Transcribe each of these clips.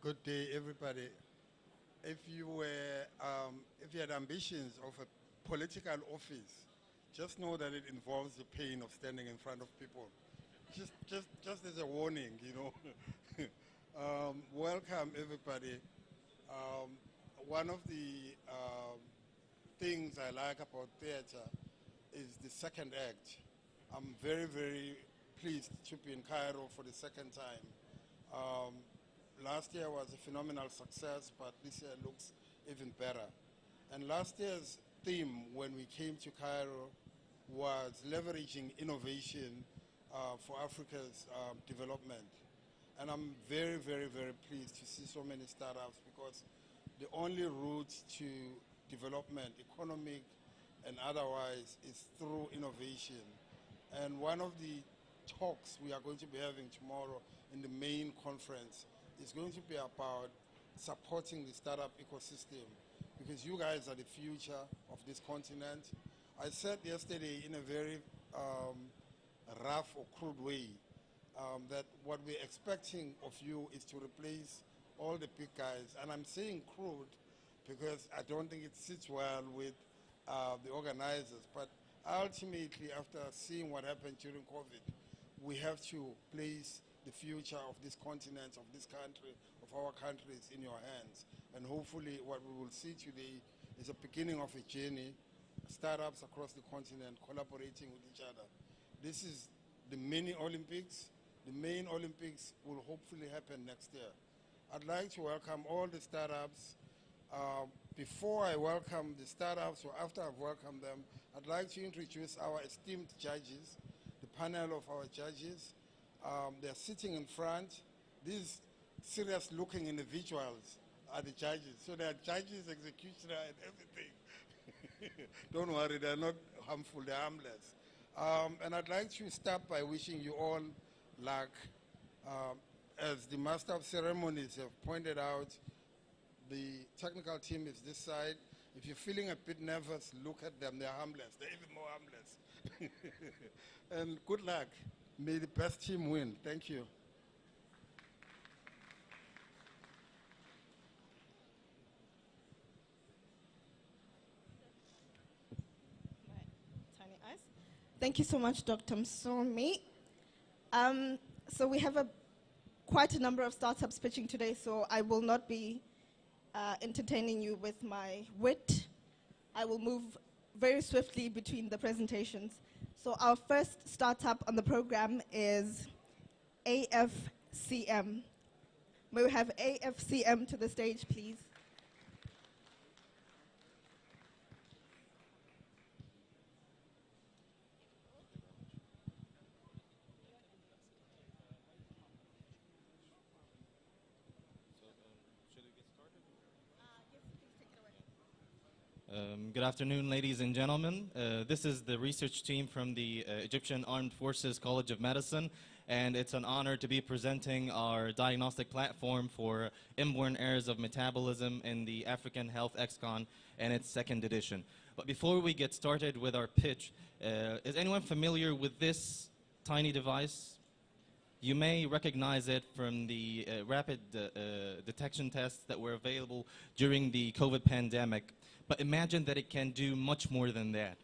Good day, everybody. If you had ambitions of a political office, just know that it involves the pain of standing in front of people. Just as a warning, you know. Welcome, everybody. Um, One of the things I like about theater is the second act. I'm very, very pleased to be in Cairo for the second time. Um, Last year was a phenomenal success, but this year looks even better. And last year's theme when we came to Cairo was leveraging innovation for Africa's development. And I'm very, very, very pleased to see so many startups because the only route to development, economic and otherwise, is through innovation. And one of the talks we are going to be having tomorrow in the main conference is going to be about supporting the startup ecosystem because you guys are the future of this continent. I said yesterday in a very rough or crude way that what we're expecting of you is to replace all the big guys. And I'm saying crude because I don't think it sits well with the organizers. But ultimately, after seeing what happened during COVID, we have to place the future of this continent, of this country, of our countries in your hands. And hopefully what we will see today is a beginning of a journey, startups across the continent collaborating with each other. This is the mini Olympics. The main Olympics will hopefully happen next year. I'd like to welcome all the startups. Before I welcome the startups or after I've welcomed them, I'd like to introduce our esteemed judges, the panel of our judges. They're sitting in front. These serious-looking individuals are the judges. So they are judges, executioner, and everything. Don't worry, they're not harmful, they're harmless. And I'd like to start by wishing you all luck. As the master of ceremonies have pointed out, the technical team is this side. If you're feeling a bit nervous, look at them. They're harmless. They're even more harmless. And good luck. May the best team win. Thank you. Tiny eyes. Thank you so much, Dr. Msomi. So we have quite a number of startups pitching today, so I will not be entertaining you with my wit. I will move very swiftly between the presentations. So our first startup on the program is AFCM. May we have AFCM to the stage, please? Good afternoon, ladies and gentlemen. This is the research team from the Egyptian Armed Forces College of Medicine, and it's an honor to be presenting our diagnostic platform for inborn errors of metabolism in the African Health excon and its second edition. But before we get started with our pitch, is anyone familiar with this tiny device? You may recognize it from the rapid detection tests that were available during the COVID pandemic. But imagine that it can do much more than that.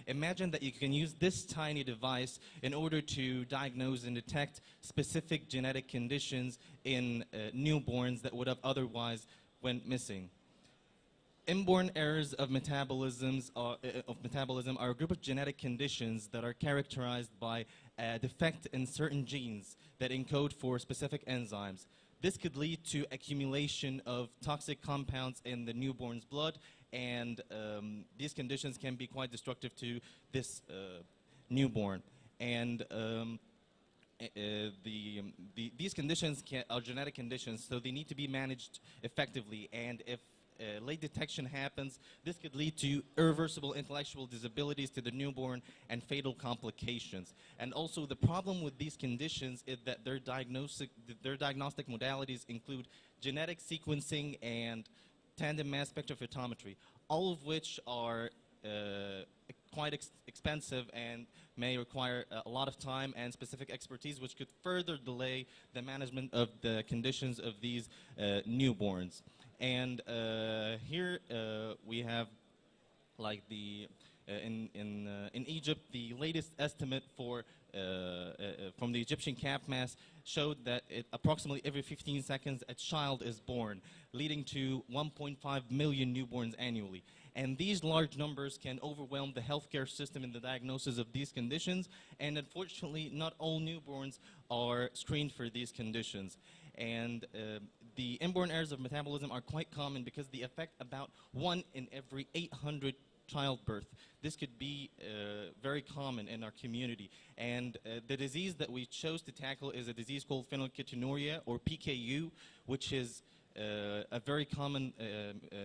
Imagine that you can use this tiny device in order to diagnose and detect specific genetic conditions in newborns that would have otherwise went missing. Inborn errors of metabolism are a group of genetic conditions that are characterized by a defect in certain genes that encode for specific enzymes. This could lead to accumulation of toxic compounds in the newborn's blood, and these conditions can be quite destructive to this newborn. And these conditions are genetic conditions, so they need to be managed effectively. And if late detection happens, this could lead to irreversible intellectual disabilities to the newborn and fatal complications. And also the problem with these conditions is that their diagnostic modalities include genetic sequencing and tandem mass spectrophotometry, all of which are quite expensive and may require a lot of time and specific expertise, which could further delay the management of the conditions of these newborns. And here we have like the in Egypt, the latest estimate for from the Egyptian cap mass showed that approximately every 15 seconds a child is born, leading to 1.5 million newborns annually. And these large numbers can overwhelm the healthcare system in the diagnosis of these conditions. And unfortunately, not all newborns are screened for these conditions. And the inborn errors of metabolism are quite common because they affect about 1 in every 800 childbirth. This could be very common in our community. And the disease that we chose to tackle is a disease called phenylketonuria, or PKU, which is a very common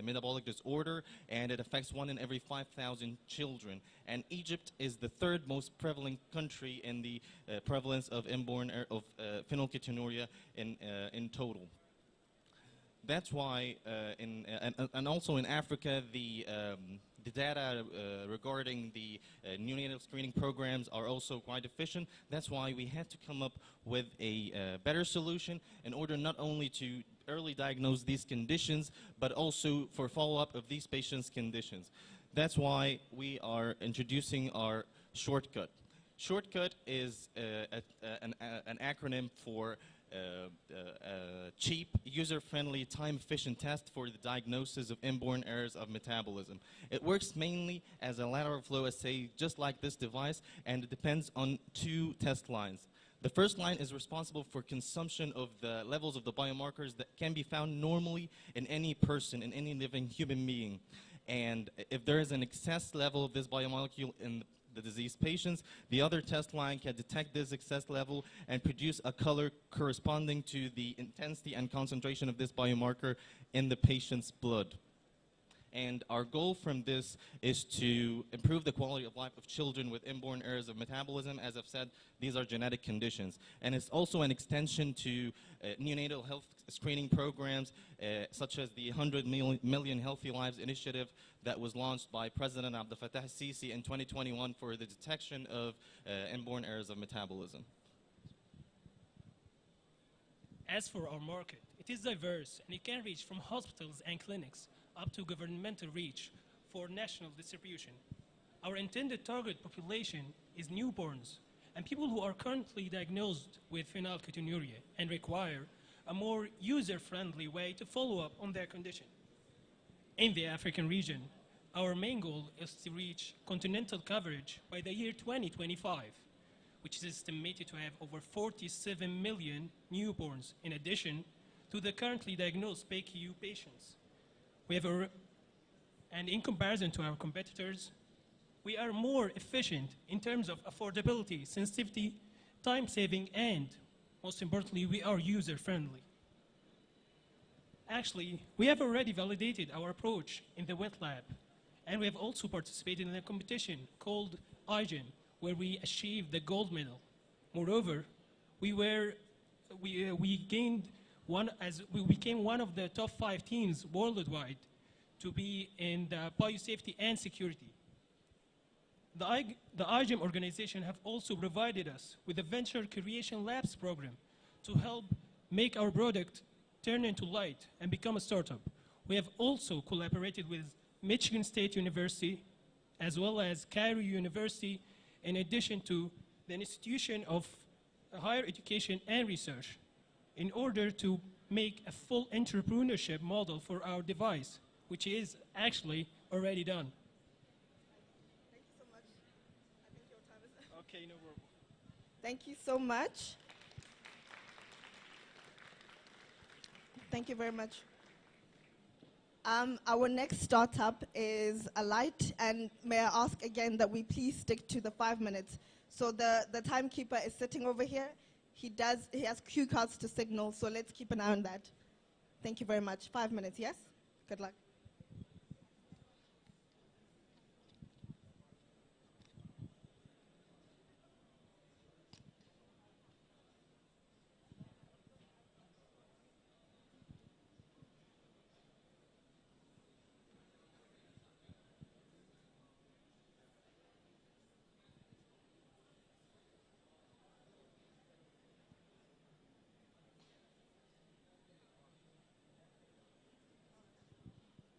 metabolic disorder, and it affects 1 in every 5,000 children. And Egypt is the third most prevalent country in the prevalence of inborn phenylketonuria in total. That's why, and also in Africa, the data regarding the neonatal screening programs are also quite efficient. That's why we had to come up with a better solution in order not only to early diagnose these conditions, but also for follow-up of these patients' conditions. That's why we are introducing our shortcut. Shortcut is an acronym for cheap, user-friendly, time-efficient test for the diagnosis of inborn errors of metabolism. It works mainly as a lateral flow assay, just like this device, and it depends on 2 test lines. The first line is responsible for consumption of the levels of the biomarkers that can be found normally in any person, in any living human being. And if there is an excess level of this biomolecule in the diseased patients, the other test line can detect this excess level and produce a color corresponding to the intensity and concentration of this biomarker in the patient's blood. And our goal from this is to improve the quality of life of children with inborn errors of metabolism. As I've said, these are genetic conditions. And it's also an extension to neonatal health screening programs, such as the 100 Million Healthy Lives initiative that was launched by President Abdel Fattah al-Sisi in 2021 for the detection of inborn errors of metabolism. As for our market, it is diverse and it can reach from hospitals and clinics up to governmental reach for national distribution. Our intended target population is newborns and people who are currently diagnosed with phenylketonuria and require a more user-friendly way to follow up on their condition. In the African region, our main goal is to reach continental coverage by the year 2025, which is estimated to have over 47 million newborns in addition to the currently diagnosed PKU patients. And in comparison to our competitors, we are more efficient in terms of affordability, sensitivity, time saving, and most importantly, we are user friendly. Actually, we have already validated our approach in the wet lab, and we have also participated in a competition called IGEN, where we achieved the gold medal. Moreover, we became one of the top 5 teams worldwide to be in the biosafety and security. The IGEM organization have also provided us with a Venture Creation Labs program to help make our product turn into light and become a startup. We have also collaborated with Michigan State University as well as Cairo University, in addition to the Institution of Higher Education and Research, in order to make a full entrepreneurship model for our device, which is actually already done. Thank you so much. I think your time is up. Okay, no problem. Thank you so much. Thank you very much. Our next startup is Alight, and may I ask again that we please stick to the 5 minutes. So the timekeeper is sitting over here. He has cue cards to signal, so let's keep an eye on that. Thank you very much. 5 minutes, yes? Good luck.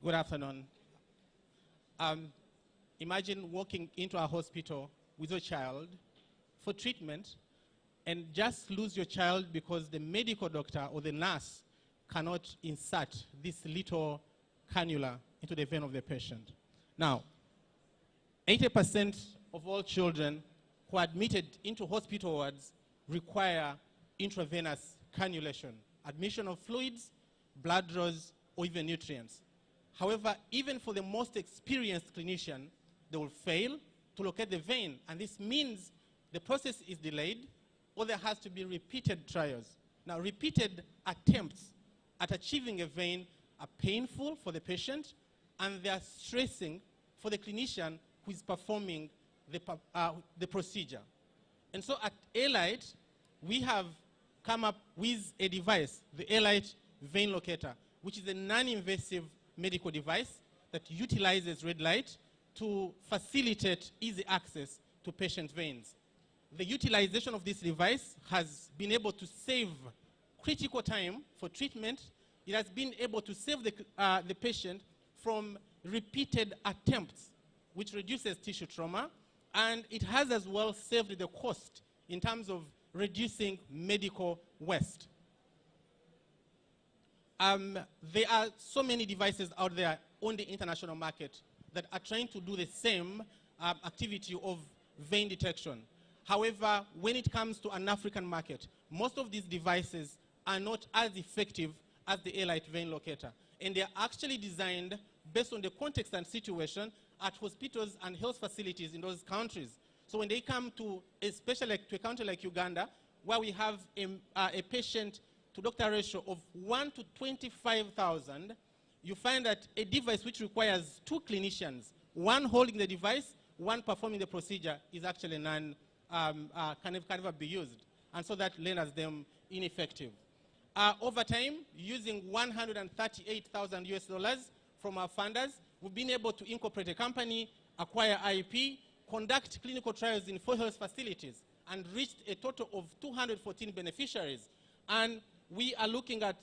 Good afternoon. Imagine walking into a hospital with your child for treatment and just lose your child because the medical doctor or the nurse cannot insert this little cannula into the vein of the patient. Now, 80% of all children who are admitted into hospital wards require intravenous cannulation, admission of fluids, blood draws, or even nutrients. However, even for the most experienced clinician, they will fail to locate the vein, and this means the process is delayed, or there has to be repeated trials. Now, repeated attempts at achieving a vein are painful for the patient, and they are stressing for the clinician who is performing the procedure. And so at A-Light, we have come up with a device, the A-Light Vein Locator, which is a non-invasive medical device that utilizes red light to facilitate easy access to patient veins. The utilization of this device has been able to save critical time for treatment. It has been able to save the patient from repeated attempts, which reduces tissue trauma, and it has as well saved the cost in terms of reducing medical waste. There are so many devices out there on the international market that are trying to do the same activity of vein detection. However, when it comes to an African market, most of these devices are not as effective as the A-Light Vein Locator. And they are actually designed based on the context and situation at hospitals and health facilities in those countries. So when they come to, especially to a country like Uganda, where we have a patient-to-doctor ratio of 1 to 25,000, you find that a device which requires 2 clinicians, one holding the device, one performing the procedure, is actually can never be used. And so that renders them ineffective. Over time, using $138,000 US from our funders, we've been able to incorporate a company, acquire IP, conduct clinical trials in 4 health facilities, and reached a total of 214 beneficiaries. And we are looking at,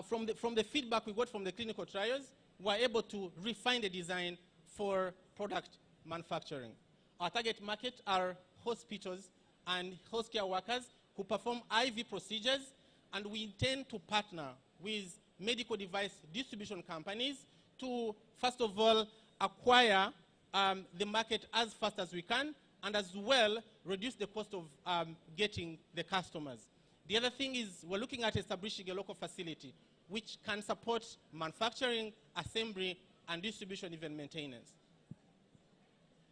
from the feedback we got from the clinical trials, we're able to refine the design for product manufacturing. Our target market are hospitals and healthcare workers who perform IV procedures, and we intend to partner with medical device distribution companies to, first of all, acquire the market as fast as we can, and as well reduce the cost of getting the customers. The other thing is we're looking at establishing a local facility which can support manufacturing, assembly, and distribution, even maintenance.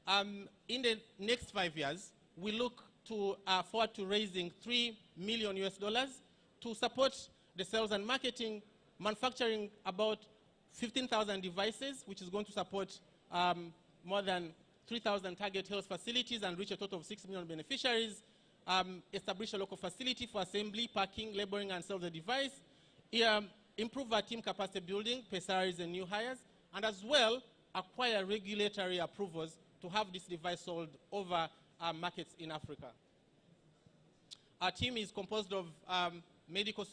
In the next 5 years, we look to forward to raising $3 million US to support the sales and marketing, manufacturing about 15,000 devices, which is going to support more than 3,000 target health facilities and reach a total of 6 million beneficiaries, establish a local facility for assembly, packing, labeling, and sell the device, improve our team capacity building, pay salaries and new hires, and as well acquire regulatory approvals to have this device sold over markets in Africa. Our team is composed of medical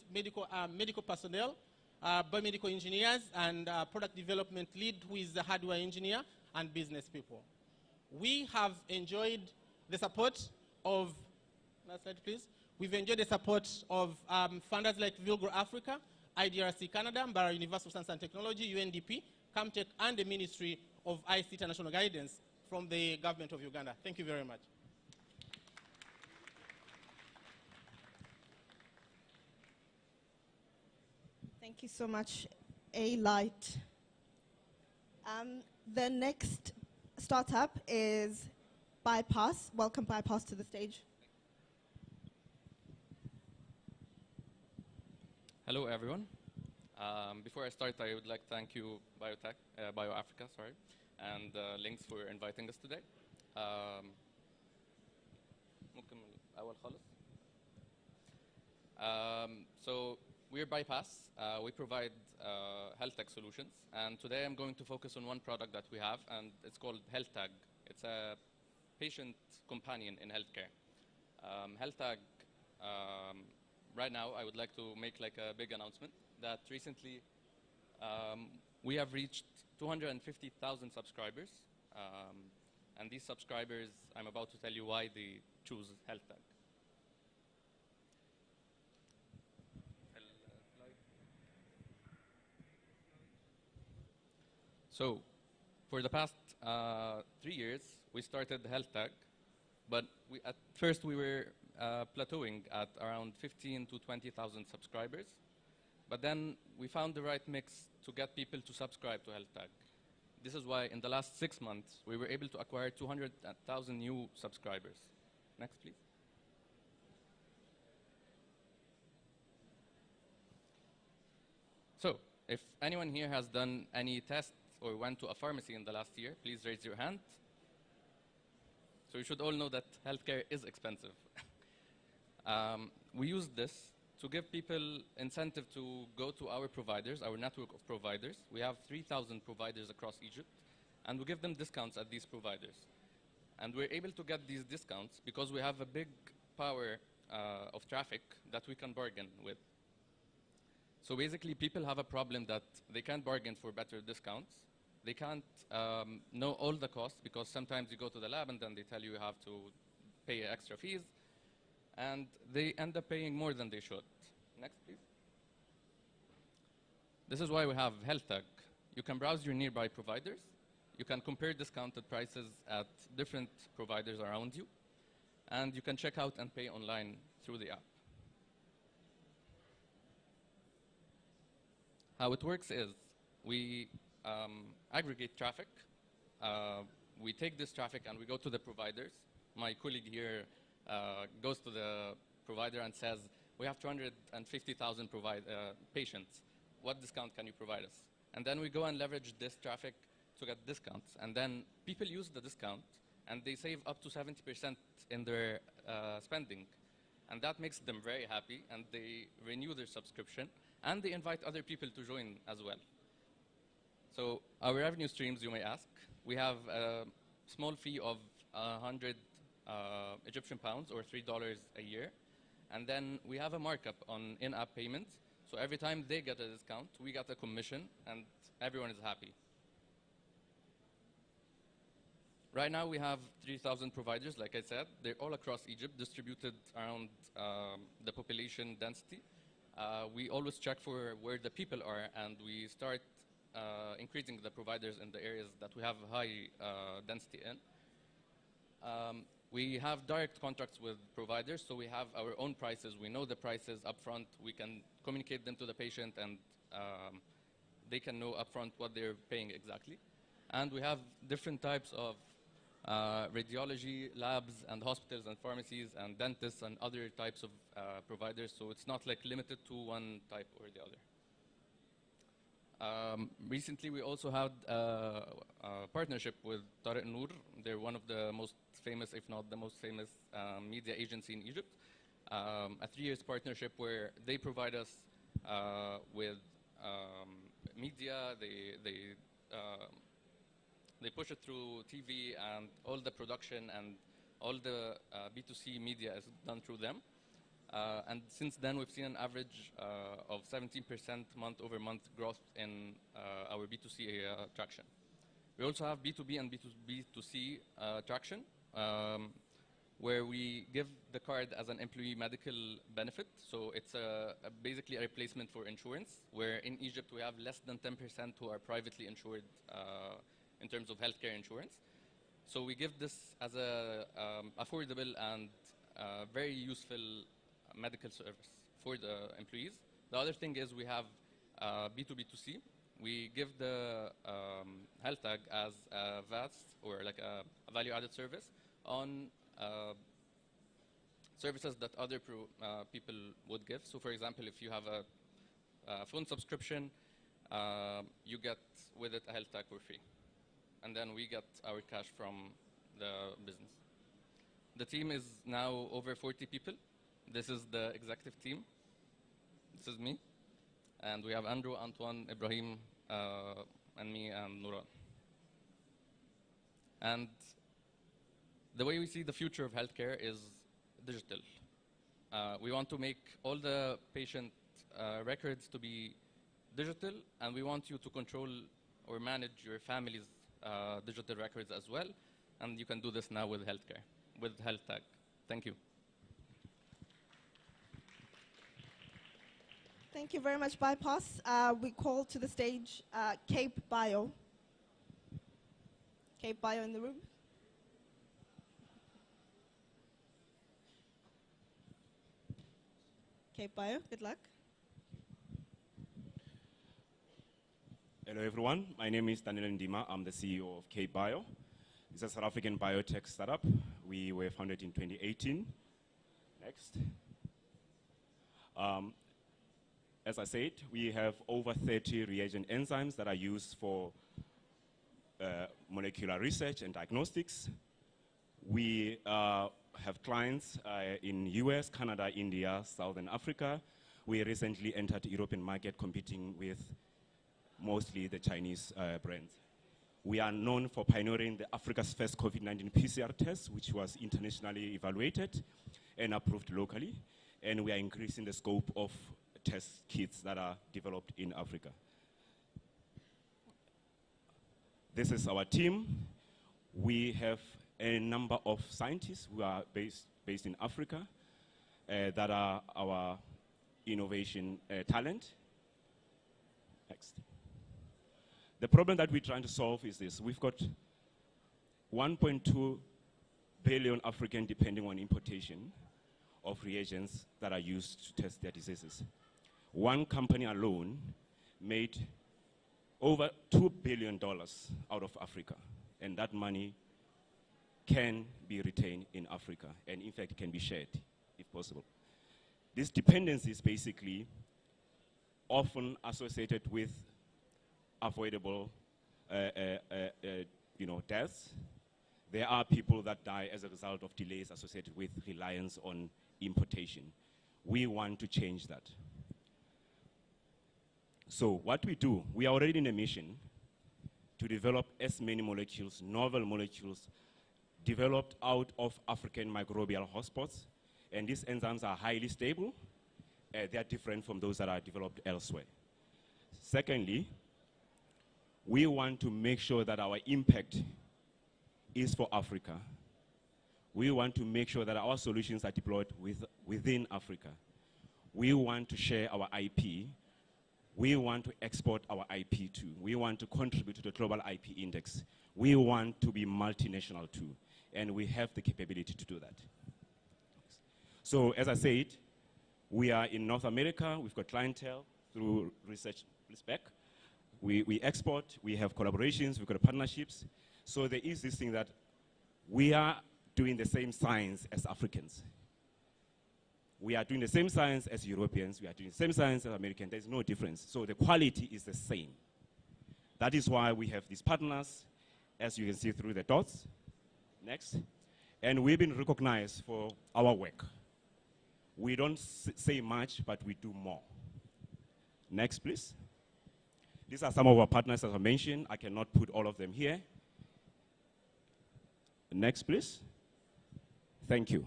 personnel, biomedical engineers, and product development lead, who is the hardware engineer, and business people. We have enjoyed the support of, last slide please, we've enjoyed the support of funders like Vilgro Africa, IDRC Canada, Mbara University of Science and Technology, UNDP, Camtech, and the Ministry of ICT International Guidance from the government of Uganda. Thank you very much. Thank you so much, A-Light. The next startup is Bypass. Welcome, Bypass, to the stage. Hello, everyone. Before I start, I would like to thank you, BioAfrica, and Links for inviting us today. So we're Bypass. We provide health tech solutions, and today I'm going to focus on one product that we have, and it's called Health Tag. It's a patient companion in healthcare. Health Tag, right now I would like to make like a big announcement that recently we have reached 250,000 subscribers. And these subscribers, I'm about to tell you why they choose health tag. So, for the past 3 years, we started health tag, but at first we were plateauing at around 15 to 20,000 subscribers. But then we found the right mix to get people to subscribe to health tag. This is why in the last 6 months, we were able to acquire 200,000 new subscribers. Next, please. So, if anyone here has done any tests or went to a pharmacy in the last year, please raise your hand. So you should all know that healthcare is expensive. We use this to give people incentive to go to our providers, our network of providers. We have 3,000 providers across Egypt, and we give them discounts at these providers. And we're able to get these discounts because we have a big power of traffic that we can bargain with. So basically, people have a problem that they can't bargain for better discounts. They can't know all the costs because sometimes you go to the lab and then they tell you have to pay extra fees. And they end up paying more than they should. Next, please. This is why we have health tag. You can browse your nearby providers. You can compare discounted prices at different providers around you. And you can check out and pay online through the app. How it works is we aggregate traffic. We take this traffic and we go to the providers. My colleague here goes to the provider and says, we have 250,000 patients. What discount can you provide us? And then we go and leverage this traffic to get discounts. And then people use the discount and they save up to 70% in their spending. And that makes them very happy and they renew their subscription and they invite other people to join as well. So our revenue streams, you may ask, we have a small fee of 100 Egyptian pounds or $3 a year. And then we have a markup on in-app payments. So every time they get a discount, we get a commission and everyone is happy. Right now we have 3,000 providers, like I said. They're all across Egypt, distributed around the population density. We always check for where the people are and we start increasing the providers in the areas that we have high density in. We have direct contracts with providers, so we have our own prices. We know the prices upfront. We can communicate them to the patient, and they can know upfront what they're paying exactly. And we have different types of radiology labs and hospitals and pharmacies and dentists and other types of providers, so it's not like limited to one type or the other. Recently, we also had a partnership with Tariq Noor. They're one of the most famous, if not the most famous, media agency in Egypt. A 3-year partnership where they provide us with media. They push it through TV and all the production and all the B2C media is done through them. And since then, we've seen an average of 17% month-over-month growth in our B2C traction. We also have B2B and B2C traction, where we give the card as an employee medical benefit. So it's basically a replacement for insurance, where in Egypt we have less than 10% who are privately insured in terms of healthcare insurance. So we give this as a affordable and very useful medical service for the employees. The other thing is we have B2B2C. We give the health tag as a VAS or like a value-added service on services that other people would give. So for example, if you have a phone subscription, you get with it a health tag for free. And then we get our cash from the business. The team is now over 40 people. This is the executive team. This is me. And we have Andrew, Antoine, Ibrahim, and me, and Nuran. And the way we see the future of healthcare is digital. We want to make all the patient records to be digital, and we want you to control or manage your family's digital records as well. And you can do this now with healthcare, with health tag. Thank you. Thank you very much, Bypass. We call to the stage Cape Bio. Cape Bio in the room. Cape Bio, good luck. Hello everyone, my name is Daniel Ndima. I'm the CEO of Cape Bio. It's a South African biotech startup. We were founded in 2018. Next. As I said, we have over 30 reagent enzymes that are used for molecular research and diagnostics. We have clients in US, Canada, India, Southern Africa. We recently entered the European market competing with mostly the Chinese brands. We are known for pioneering Africa's first COVID-19 PCR test, which was internationally evaluated and approved locally. And we are increasing the scope of test kits that are developed in Africa. This is our team. We have a number of scientists who are based in Africa that are our innovation talent. Next. The problem that we're trying to solve is this. We've got 1.2 billion Africans depending on importation of reagents that are used to test their diseases. One company alone made over $2 billion out of Africa, and that money can be retained in Africa, and in fact can be shared if possible. This dependency is basically often associated with avoidable deaths. There are people that die as a result of delays associated with reliance on importation. We want to change that. So what we do, we are already in a mission to develop as many molecules, novel molecules, developed out of African microbial hotspots. And these enzymes are highly stable. They are different from those that are developed elsewhere. Secondly, we want to make sure that our impact is for Africa. We want to make sure that our solutions are deployed within Africa. We want to share our IP. We want to export our IP too. We want to contribute to the global IP index. We want to be multinational too. And we have the capability to do that. So as I said, we are in North America. We've got clientele through research spec. We export, we have collaborations, we've got partnerships. So there is this thing that we are doing the same science as Africans. We are doing the same science as Europeans. We are doing the same science as Americans. There's no difference. So the quality is the same. That is why we have these partners, as you can see through the dots. Next. And we've been recognized for our work. We don't say much, but we do more. Next, please. These are some of our partners, as I mentioned. I cannot put all of them here. Next, please. Thank you.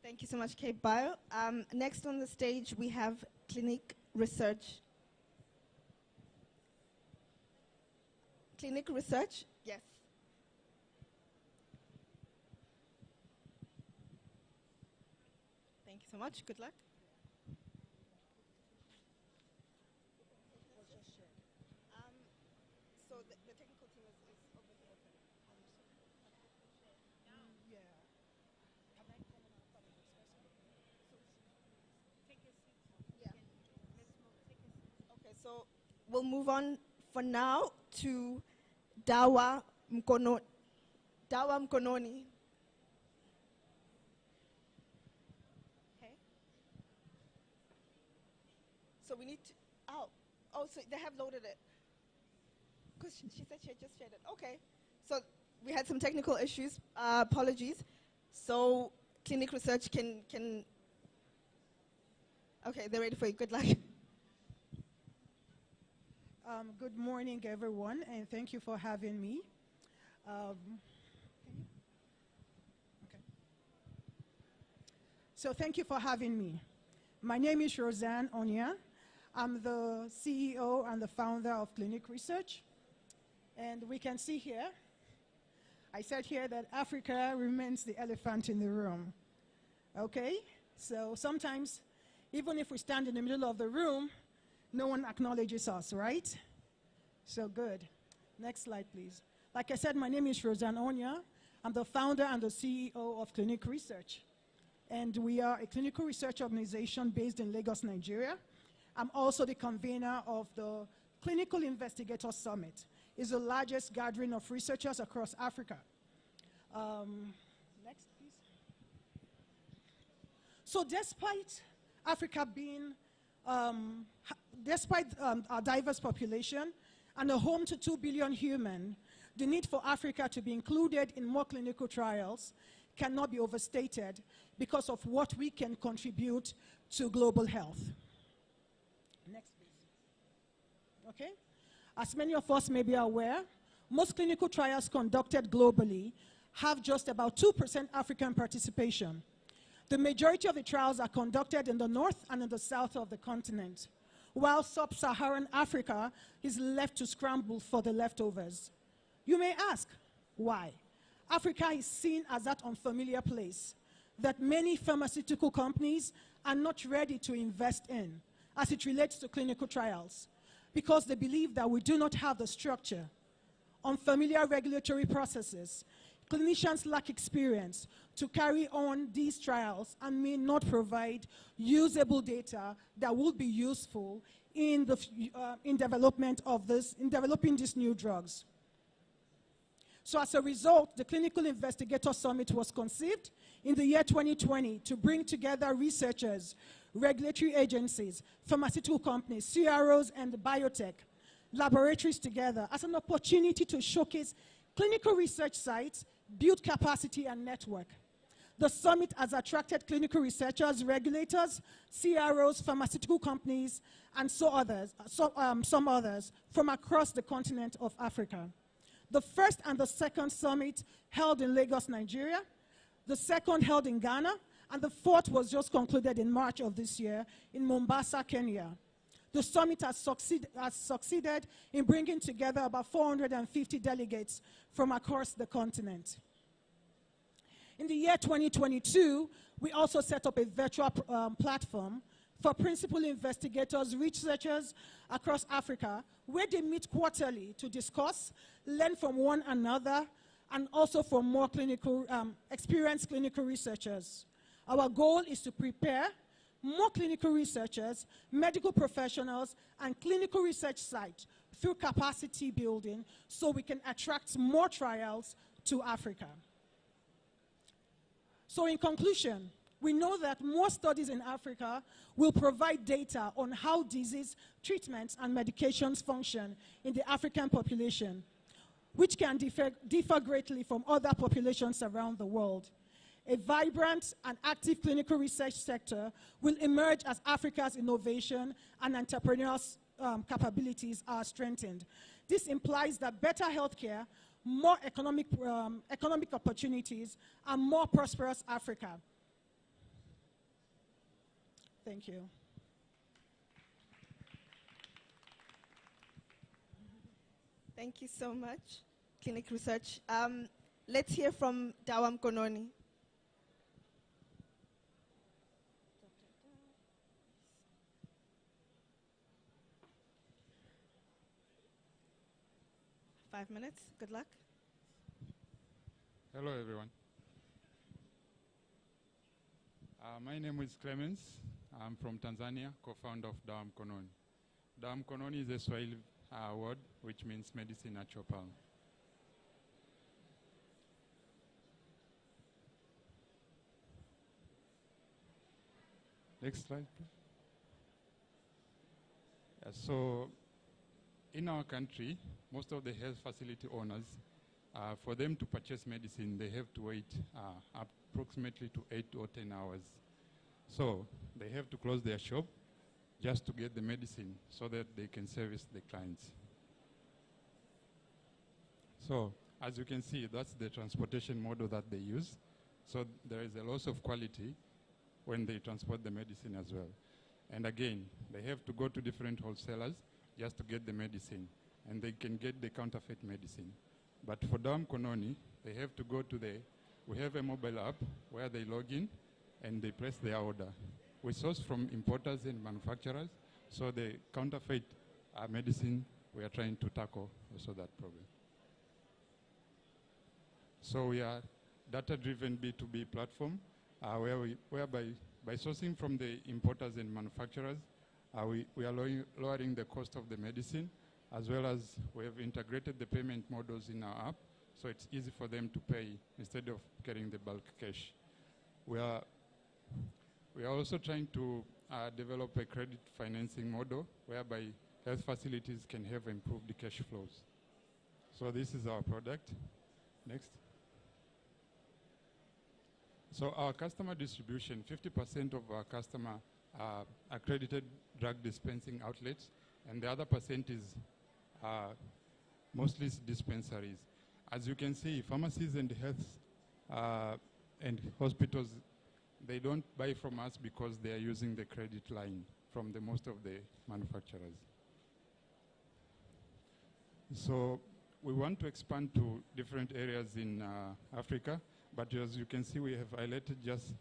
Thank you so much, Cape Bio. Next on the stage, we have Clinic Research. Clinic Research? Yes. Thank you so much. Good luck. So the technical team is over here. Okay, so we'll move on for now to Dawa Mkononi. Okay. So we need to, so they have loaded it. Because she said she had just shared it. Okay. So we had some technical issues. Apologies. So Clinic Research can. Okay, they're ready for you. Good luck. Good morning, everyone, and thank you for having me. Okay. So thank you for having me. My name is Roseanne Onya. I'm the CEO and the founder of Clinic Research. And we can see here, I said here that Africa remains the elephant in the room. Okay? So sometimes, even if we stand in the middle of the room, no one acknowledges us, right? So good. Next slide, please. Like I said, my name is Roseanne Onya. I'm the founder and the CEO of Clinic Research. And we are a clinical research organization based in Lagos, Nigeria. I'm also the convener of the Clinical Investigator Summit. It's the largest gathering of researchers across Africa. Next, please. So despite Africa being, despite our diverse population and a home to 2 billion humans, the need for Africa to be included in more clinical trials cannot be overstated because of what we can contribute to global health. Next, please. Okay? As many of us may be aware, most clinical trials conducted globally have just about 2% African participation. The majority of the trials are conducted in the north and in the south of the continent, while sub-Saharan Africa is left to scramble for the leftovers. You may ask, why? Africa is seen as that unfamiliar place that many pharmaceutical companies are not ready to invest in as it relates to clinical trials, because they believe that we do not have the structure, unfamiliar regulatory processes. Clinicians lack experience to carry on these trials and may not provide usable data that would be useful in developing these new drugs. So as a result, the Clinical Investigator Summit was conceived in the year 2020 to bring together researchers, regulatory agencies, pharmaceutical companies, CROs, and biotech laboratories together as an opportunity to showcase clinical research sites, build capacity and network. The summit has attracted clinical researchers, regulators, CROs, pharmaceutical companies, and some others from across the continent of Africa. The first and the second summit held in Lagos, Nigeria, the second held in Ghana, and the fourth was just concluded in March of this year in Mombasa, Kenya. The summit has succeeded in bringing together about 450 delegates from across the continent. In the year 2022, we also set up a virtual platform for principal investigators, researchers across Africa, where they meet quarterly to discuss, learn from one another, and also from more experienced clinical researchers. Our goal is to prepare more clinical researchers, medical professionals, and clinical research sites through capacity building so we can attract more trials to Africa. So in conclusion, we know that more studies in Africa will provide data on how disease treatments and medications function in the African population, which can differ greatly from other populations around the world. A vibrant and active clinical research sector will emerge as Africa's innovation and entrepreneurial capabilities are strengthened. This implies that better healthcare, more economic opportunities, and more prosperous Africa. Thank you. Thank you so much, Clinic Research. Let's hear from Dawam Kononi. Five minutes. Good luck. Hello, everyone. My name is Clemens. I'm from Tanzania, co-founder of Dawam Kononi. Dawam Kononi is a Swahili word which means medicine at your palm. Next slide, please. So, in our country, most of the health facility owners, for them to purchase medicine, they have to wait approximately to 8 or 10 hours. So they have to close their shop just to get the medicine so that they can service the clients. So as you can see, that's the transportation model that they use. So there is a loss of quality when they transport the medicine as well. And again, they have to go to different wholesalers just to get the medicine, and they can get the counterfeit medicine. But for Dawa Mkononi, they have to go to we have a mobile app where they log in and they place their order. We source from importers and manufacturers, so the counterfeit medicine, we are trying to tackle also that problem. So we are data-driven B2B platform, whereby by sourcing from the importers and manufacturers, we are lowering the cost of the medicine, as well as we have integrated the payment models in our app, so it's easy for them to pay instead of carrying the bulk cash. We are also trying to develop a credit financing model whereby health facilities can have improved cash flows. So this is our product. Next. So our customer distribution, 50% of our customer are accredited drug dispensing outlets, and the other percent is mostly dispensaries. As you can see, pharmacies and health and hospitals, they don't buy from us because they are using the credit line from most of the manufacturers. So we want to expand to different areas in Africa, but as you can see, we have highlighted just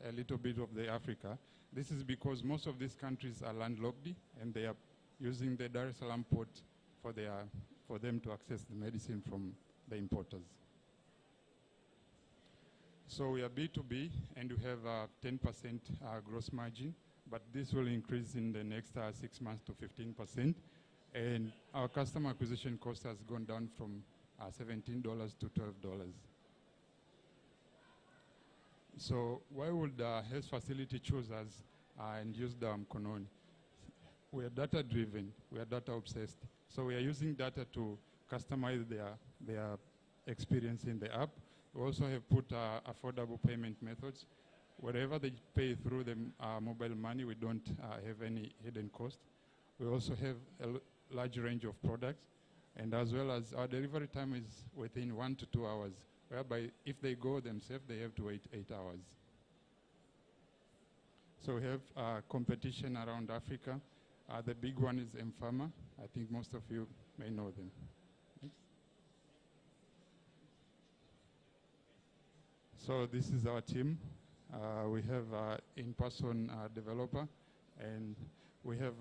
a little bit of the Africa. This is because most of these countries are landlocked, and they are using the Dar es Salaam port for them to access the medicine from the importers. So we are B2B, and we have 10% gross margin, but this will increase in the next 6 months to 15%. And our customer acquisition cost has gone down from $17 to $12. So why would a health facility choose us and use Dawa Mkononi? We are data-driven. We are data-obsessed. So we are using data to customize their experience in the app. We also have put affordable payment methods. Wherever they pay through the mobile money, we don't have any hidden cost. We also have a large range of products, and as well as our delivery time is within 1 to 2 hours, whereby if they go themselves, they have to wait 8 hours. So we have competition around Africa. The big one is Mfama. I think most of you may know them. Next. So this is our team. We have in-person developer, and we have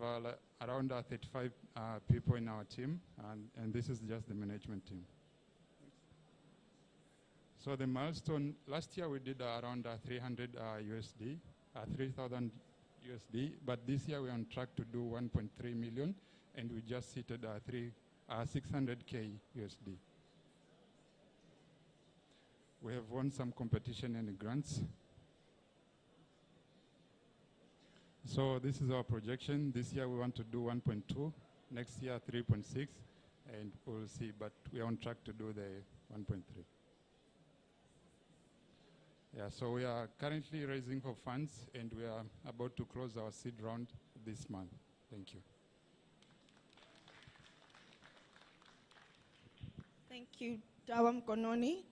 around 35 people in our team, and this is just the management team. So the milestone, last year we did around 300 USD, 3,000 USD, but this year we're on track to do 1.3 million, and we just seated 600K USD. We have won some competition and grants. So this is our projection. This year we want to do 1.2, next year 3.6, and we'll see, but we're on track to do the 1.3. Yeah, so we are currently raising for funds, and we are about to close our seed round this month. Thank you. Thank you, Dawa Mkononi.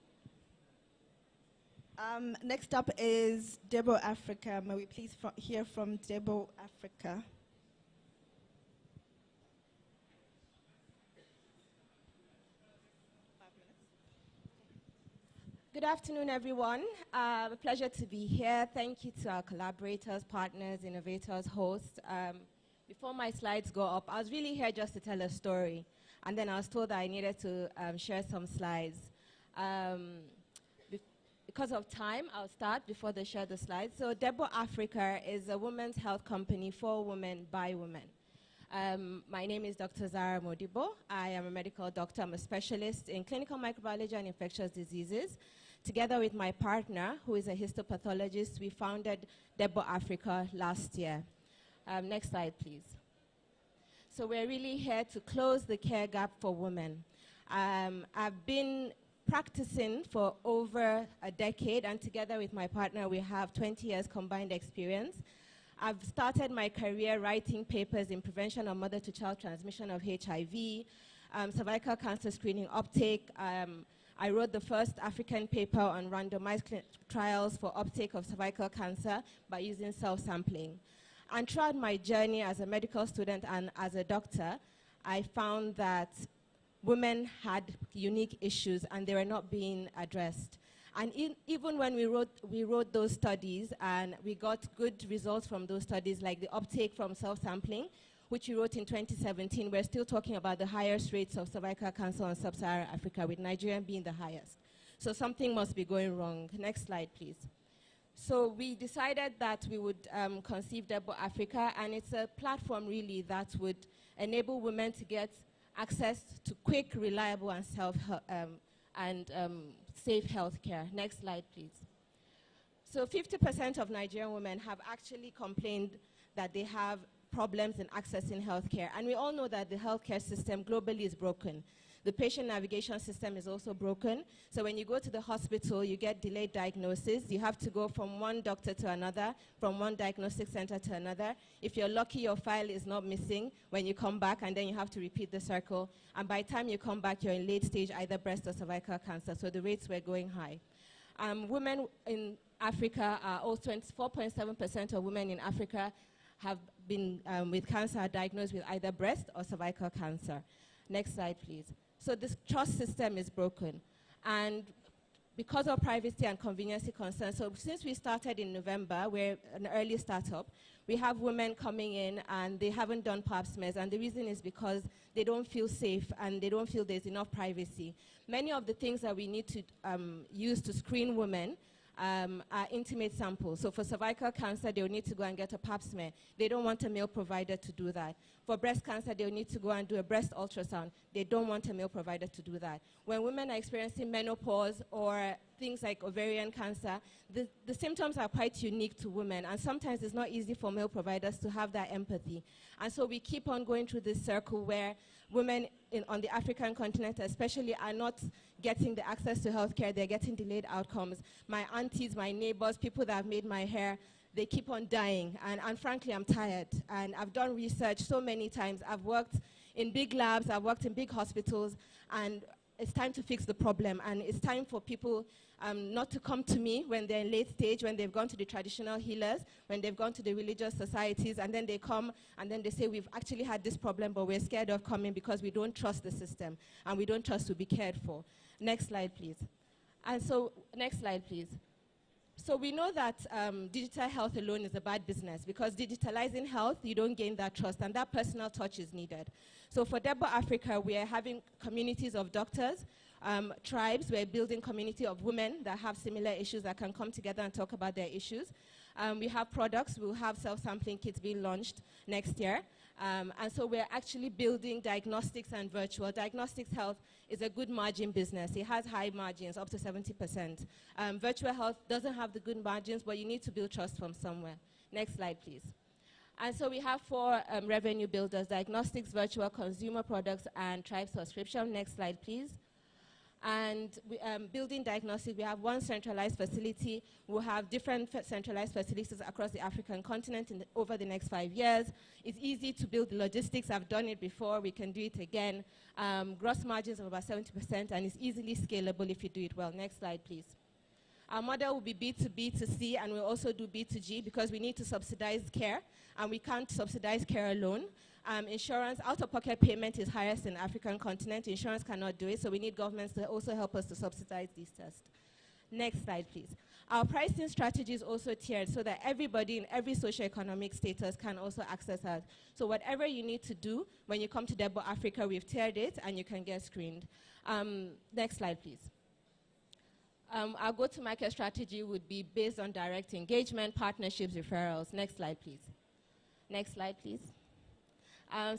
Next up is Debo Africa. May we please hear from Debo Africa? Good afternoon, everyone. A pleasure to be here. Thank you to our collaborators, partners, innovators, hosts. Before my slides go up, I was really here just to tell a story, and then I was told that I needed to share some slides. Because of time, I'll start before they share the slides. So Debo Africa is a women's health company for women by women. My name is Dr. Zara Modibo. I am a medical doctor. I'm a specialist in clinical microbiology and infectious diseases. Together with my partner, who is a histopathologist, we founded Debo Africa last year. Next slide, please. So we're really here to close the care gap for women. I've been practicing for over a decade, and together with my partner, we have 20 years combined experience. I've started my career writing papers in prevention of mother-to-child transmission of HIV, cervical cancer screening uptake. I wrote the first African paper on randomized trials for uptake of cervical cancer by using self-sampling. And throughout my journey as a medical student and as a doctor, I found that women had unique issues and they were not being addressed. And even when we wrote those studies and we got good results from those studies, like the uptake from self-sampling, which we wrote in 2017, we're still talking about the highest rates of cervical cancer on sub-Saharan Africa, with Nigeria being the highest. So something must be going wrong. Next slide, please. So we decided that we would conceive Debo Africa, and it's a platform really that would enable women to get access to quick, reliable, and safe health care. Next slide, please. So 50% of Nigerian women have actually complained that they have problems in accessing healthcare. And we all know that the healthcare system globally is broken. The patient navigation system is also broken. So when you go to the hospital, you get delayed diagnosis. You have to go from one doctor to another, from one diagnostic center to another. If you're lucky, your file is not missing when you come back, and then you have to repeat the circle. And by the time you come back, you're in late stage, either breast or cervical cancer. So the rates were going high. Women in Africa, 4.7% of women in Africa have been with cancer are diagnosed with either breast or cervical cancer. Next slide, please. So this trust system is broken. And because of privacy and convenience concerns, so since we started in November, we're an early startup, we have women coming in and they haven't done pap smears, and the reason is because they don't feel safe and they don't feel there's enough privacy. Many of the things that we need to use to screen women are intimate samples. So for cervical cancer, they will need to go and get a pap smear. They don't want a male provider to do that. For breast cancer, they will need to go and do a breast ultrasound. They don't want a male provider to do that. When women are experiencing menopause or things like ovarian cancer, the symptoms are quite unique to women, and sometimes it's not easy for male providers to have that empathy. And so we keep on going through this circle where women on the African continent especially are not getting the access to healthcare. They're getting delayed outcomes. My aunties, my neighbors, people that have made my hair, they keep on dying. And frankly, I'm tired. And I've done research so many times. I've worked in big labs. I've worked in big hospitals. And it's time to fix the problem. And it's time for people not to come to me when they're in late stage, when they've gone to the traditional healers, when they've gone to the religious societies, and then they come and then they say, we've actually had this problem, but we're scared of coming because we don't trust the system and we don't trust to be cared for. Next slide, please. And so, next slide, please. So we know that digital health alone is a bad business, because digitalizing health, you don't gain that trust, and that personal touch is needed. So for Debo Africa, we are having communities of doctors, tribes. We're building community of women that have similar issues that can come together and talk about their issues. We have products. We'll have self-sampling kits being launched next year. And so we're actually building diagnostics and virtual. Diagnostics health is a good margin business. It has high margins, up to 70%. Virtual health doesn't have the good margins, but you need to build trust from somewhere. Next slide, please. And so we have 4 revenue builders: diagnostics, virtual, consumer products, and tribe subscription. Next slide, please. And building diagnostics, we have one centralized facility. We'll have different centralized facilities across the African continent over the next 5 years. It's easy to build logistics. I've done it before. We can do it again. Gross margins of about 70%, and it's easily scalable if you do it well. Next slide, please. Our model will be B2B to C, and we'll also do B2G, because we need to subsidize care, and we can't subsidize care alone. Insurance, out-of-pocket payment is highest in the African continent. Insurance cannot do it, so we need governments to also help us to subsidize these tests. Next slide, please. Our pricing strategy is also tiered so that everybody in every socioeconomic status can also access us. So whatever you need to do, when you come to Debo Africa, we've tiered it, and you can get screened. Next slide, please. Our go-to-market strategy would be based on direct engagement, partnerships, referrals. Next slide, please. Next slide, please.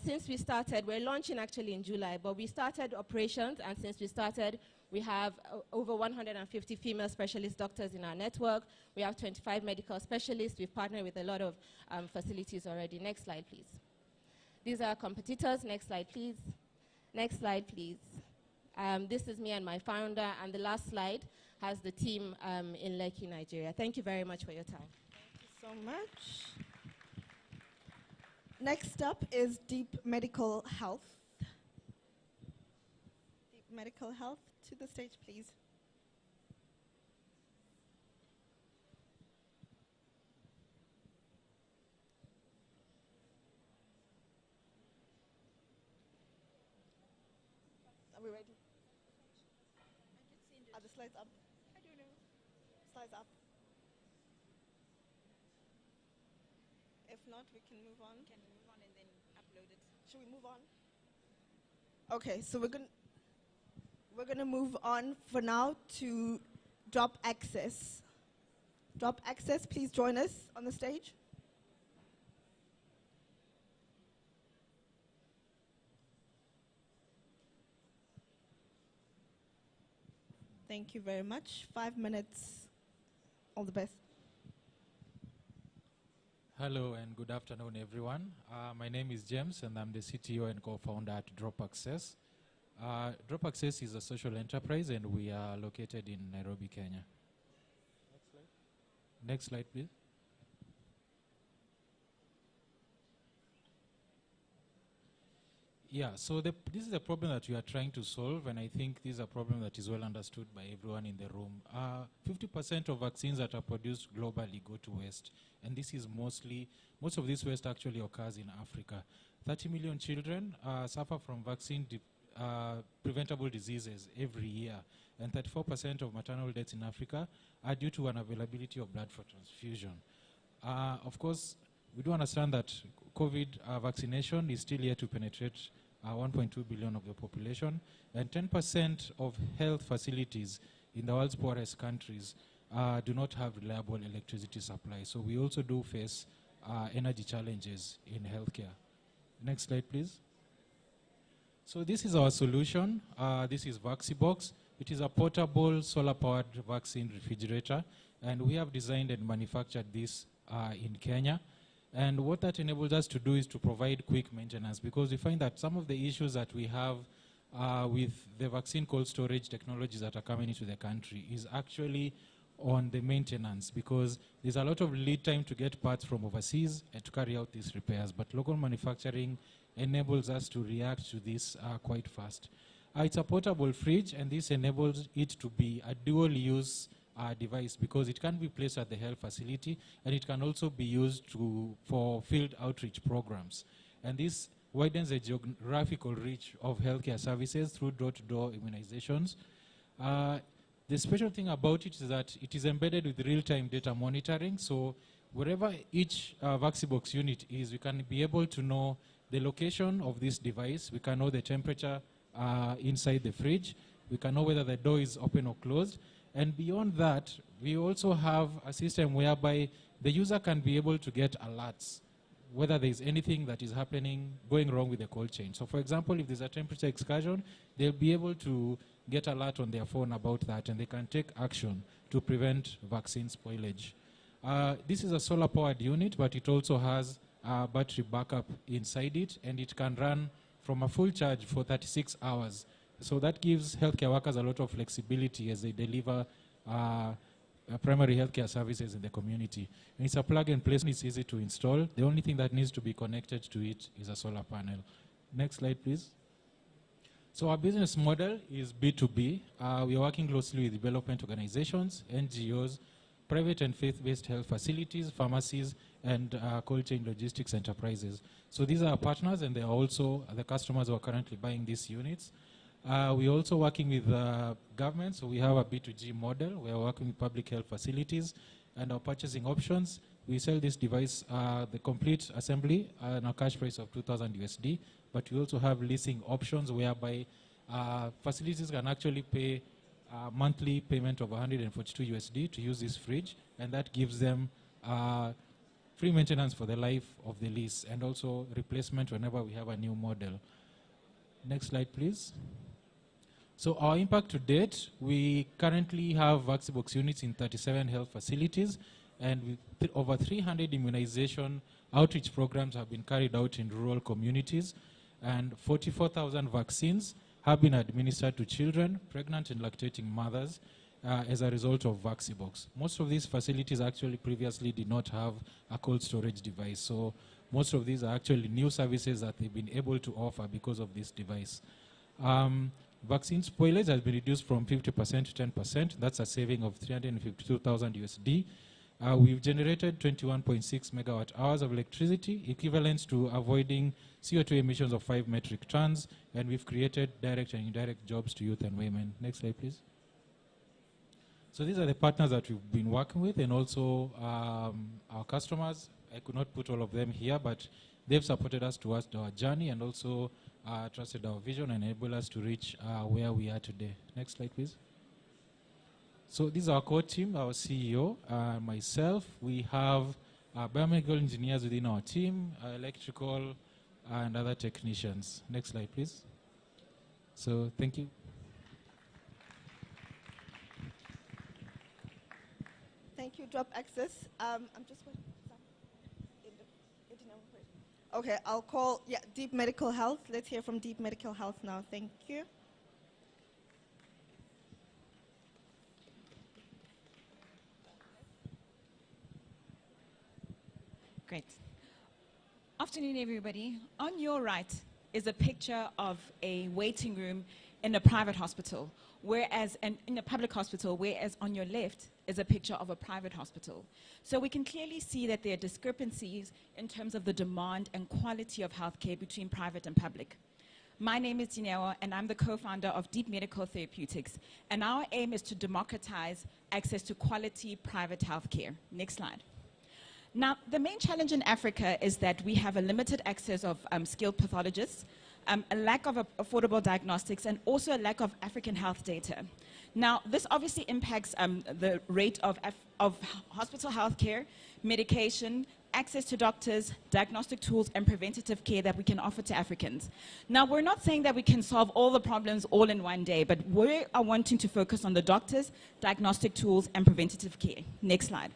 Since we started, we're launching actually in July, but we started operations, and since we started, we have over 150 female specialist doctors in our network. We have 25 medical specialists. We've partnered with a lot of facilities already. Next slide, please. These are our competitors. Next slide, please. Next slide, please. This is me and my founder, and the last slide has the team in Lekki, Nigeria. Thank you very much for your time. Thank you so much. Next up is Deep Medical Health. Deep Medical Health to the stage, please. Are we ready? Are the slides up? I don't know. Slides up. If not, we can move on. Can we move on and then upload it? Should we move on? Okay, so we're gonna move on for now to Drop Access. Drop Access, please join us on the stage. Thank you very much. 5 minutes. All the best. Hello and good afternoon, everyone. My name is James, and I'm the CTO and co-founder at Drop Access. Drop Access is a social enterprise, and we are located in Nairobi, Kenya. Next slide. Next slide, please. Yeah, so this is a problem that we are trying to solve, and I think this is a problem that is well understood by everyone in the room. 50% of vaccines that are produced globally go to waste, and this is most of this waste actually occurs in Africa. 30 million children suffer from vaccine preventable diseases every year, and 34% of maternal deaths in Africa are due to unavailability of blood for transfusion. Of course, we do understand that COVID vaccination is still yet to penetrate 1.2 billion of the population, and 10% of health facilities in the world's poorest countries do not have reliable electricity supply. So we also do face energy challenges in healthcare. Next slide, please. So this is our solution. This is VaxiBox. It is a portable solar-powered vaccine refrigerator, and we have designed and manufactured this in Kenya. And what that enables us to do is to provide quick maintenance, because we find that some of the issues that we have with the vaccine cold storage technologies that are coming into the country is actually on the maintenance, because there's a lot of lead time to get parts from overseas and to carry out these repairs. But local manufacturing enables us to react to this quite fast. It's a portable fridge, and this enables it to be a dual-use device, because it can be placed at the health facility, and it can also be used for field outreach programs. And this widens the geographical reach of healthcare services through door-to-door immunizations. The special thing about it is that it is embedded with real-time data monitoring. So wherever each VaxiBox unit is, we can be able to know the location of this device. We can know the temperature inside the fridge. We can know whether the door is open or closed. And beyond that, we also have a system whereby the user can be able to get alerts, whether there's anything that is going wrong with the cold chain. So for example, if there's a temperature excursion, they'll be able to get alert on their phone about that, and they can take action to prevent vaccine spoilage. This is a solar-powered unit, but it also has battery backup inside it, and it can run from a full charge for 36 hours. So that gives healthcare workers a lot of flexibility as they deliver primary healthcare services in the community. And it's a plug-and-play, it's easy to install. The only thing that needs to be connected to it is a solar panel. Next slide, please. So our business model is B2B. We are working closely with development organizations, NGOs, private and faith-based health facilities, pharmacies, and cold chain logistics enterprises. So these are our partners, and they are also the customers who are currently buying these units. We're also working with government, so we have a B2G model. We are working with public health facilities, and our purchasing options. We sell this device, the complete assembly, at a cash price of 2,000 USD, but we also have leasing options whereby facilities can actually pay monthly payment of 142 USD to use this fridge, and that gives them free maintenance for the life of the lease, and also replacement whenever we have a new model. Next slide, please. So our impact to date, we currently have VaxiBox units in 37 health facilities, and over 300 immunization outreach programs have been carried out in rural communities, and 44,000 vaccines have been administered to children, pregnant and lactating mothers as a result of VaxiBox. Most of these facilities actually previously did not have a cold storage device, so most of these are actually new services that they've been able to offer because of this device. vaccine spoilage has been reduced from 50% to 10%. That's a saving of 352,000 USD. We've generated 21.6 megawatt hours of electricity, equivalent to avoiding CO2 emissions of 5 metric tons, and we've created direct and indirect jobs to youth and women. Next slide, please. So these are the partners that we've been working with, and also our customers. I could not put all of them here, but they've supported us towards our journey and also trusted our vision and enabled us to reach where we are today. Next slide, please. So this is our core team, our CEO, myself. We have biomedical engineers within our team, electrical, and other technicians. Next slide, please. So thank you. Thank you, Drop Access. I'm just waiting. Okay, I'll call, Deep Medical Health. Let's hear from Deep Medical Health now. Thank you. Great. Afternoon, everybody. On your right is a picture of a waiting room in a private hospital, in a public hospital, whereas on your left is a picture of a private hospital. So we can clearly see that there are discrepancies in terms of the demand and quality of healthcare between private and public. My name is Dineo, and I'm the co-founder of Deep Medical Therapeutics, and our aim is to democratize access to quality private healthcare. Next slide. Now, the main challenge in Africa is that we have a limited access of skilled pathologists, a lack of affordable diagnostics, and also a lack of African health data. Now, this obviously impacts the rate of hospital health care, medication, access to doctors, diagnostic tools, and preventative care that we can offer to Africans. Now, we're not saying that we can solve all the problems all in one day, but we are wanting to focus on the doctors, diagnostic tools, and preventative care. Next slide.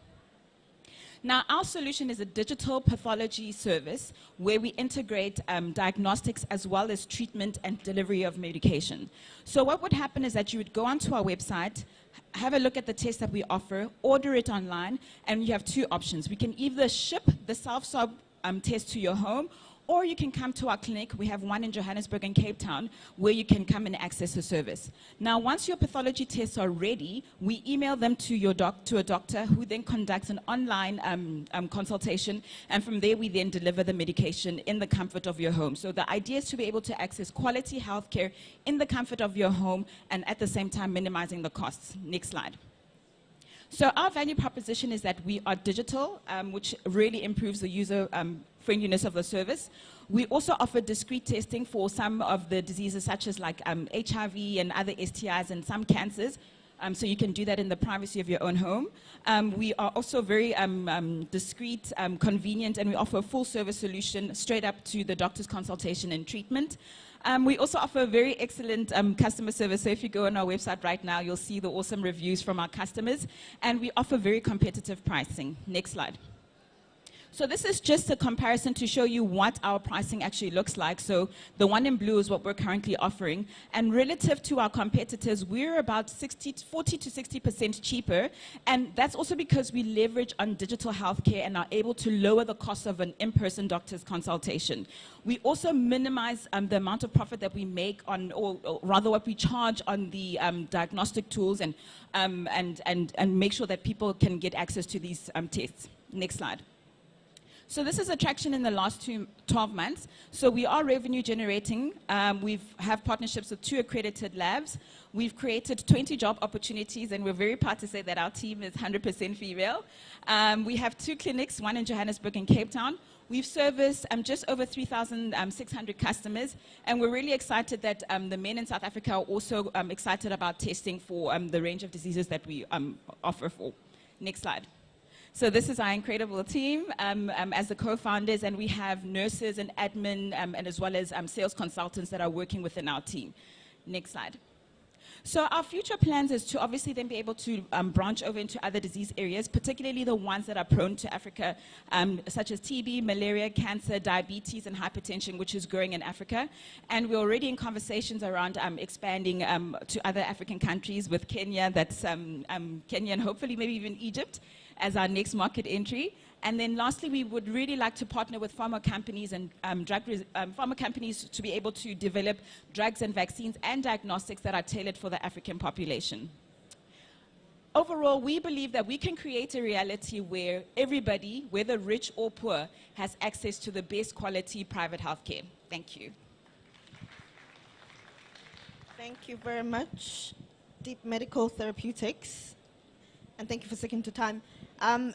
Now, our solution is a digital pathology service where we integrate diagnostics as well as treatment and delivery of medication. So what would happen is that you would go onto our website, have a look at the test that we offer, order it online, and you have two options. We can either ship the self-swab test to your home, or you can come to our clinic. We have one in Johannesburg and Cape Town where you can come and access the service. Now, once your pathology tests are ready, we email them to a doctor who then conducts an online consultation, and from there we then deliver the medication in the comfort of your home. So the idea is to be able to access quality healthcare in the comfort of your home and at the same time minimizing the costs. Next slide. So our value proposition is that we are digital, which really improves the user friendliness of the service. We also offer discrete testing for some of the diseases such as like HIV and other STIs and some cancers. So you can do that in the privacy of your own home. We are also very discreet, convenient, and we offer a full service solution straight up to the doctor's consultation and treatment. We also offer a very excellent customer service. So if you go on our website right now, you'll see the awesome reviews from our customers. And we offer very competitive pricing. Next slide. So this is just a comparison to show you what our pricing actually looks like. So the one in blue is what we're currently offering. And relative to our competitors, we're about 40 to 60% cheaper. And that's also because we leverage on digital healthcare and are able to lower the cost of an in-person doctor's consultation. We also minimize the amount of profit that we make on, or rather what we charge on the diagnostic tools and make sure that people can get access to these tests. Next slide. So this is a traction in the last 12 months. So we are revenue generating. We have partnerships with 2 accredited labs. We've created 20 job opportunities, and we're very proud to say that our team is 100% female. We have 2 clinics, one in Johannesburg and Cape Town. We've serviced just over 3,600 customers, and we're really excited that the men in South Africa are also excited about testing for the range of diseases that we offer for. Next slide. So this is our incredible team as the co-founders, and we have nurses and admin and as well as sales consultants that are working within our team. Next slide. So our future plans is to obviously then be able to branch over into other disease areas, particularly the ones that are prone to Africa, such as TB, malaria, cancer, diabetes, and hypertension, which is growing in Africa. And we're already in conversations around expanding to other African countries with Kenya, that's Kenya and hopefully maybe even Egypt. as our next market entry. And then lastly, we would really like to partner with pharma companies and pharma companies to be able to develop drugs and vaccines and diagnostics that are tailored for the African population. Overall, we believe that we can create a reality where everybody, whether rich or poor, has access to the best quality private healthcare. Thank you. Thank you very much, Deep Medical Therapeutics. And thank you for sticking to time.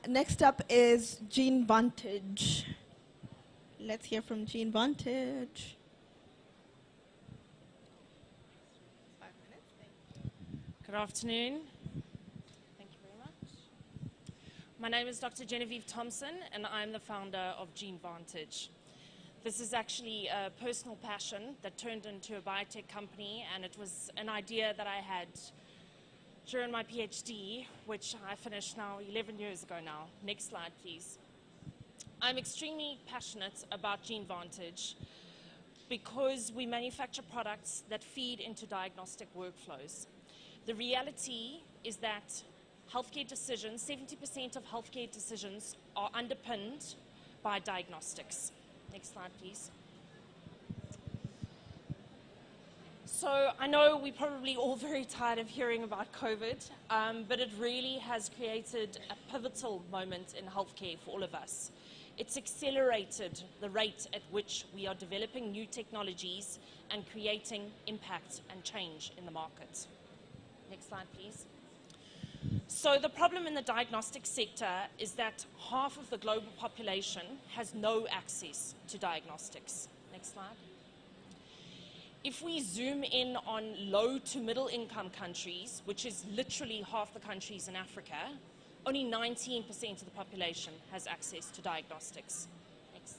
Next up is Jean Vantage. Let's hear from Jean Vantage. 5 minutes. Thank you. Good afternoon. Thank you very much. My name is Dr. Genevieve Thompson, and I'm the founder of Jean Vantage. This is actually a personal passion that turned into a biotech company, and it was an idea that I had during my PhD, which I finished now 11 years ago now. Next slide, please. I'm extremely passionate about Jean Vantage because we manufacture products that feed into diagnostic workflows. The reality is that healthcare decisions, 70% of healthcare decisions are underpinned by diagnostics. Next slide, please. So I know we're probably all very tired of hearing about COVID, but it really has created a pivotal moment in healthcare for all of us. It's accelerated the rate at which we are developing new technologies and creating impact and change in the market. Next slide, please. So the problem in the diagnostic sector is that half of the global population has no access to diagnostics. Next slide. If we zoom in on low to middle income countries, which is literally half the countries in Africa, only 19% of the population has access to diagnostics. Next.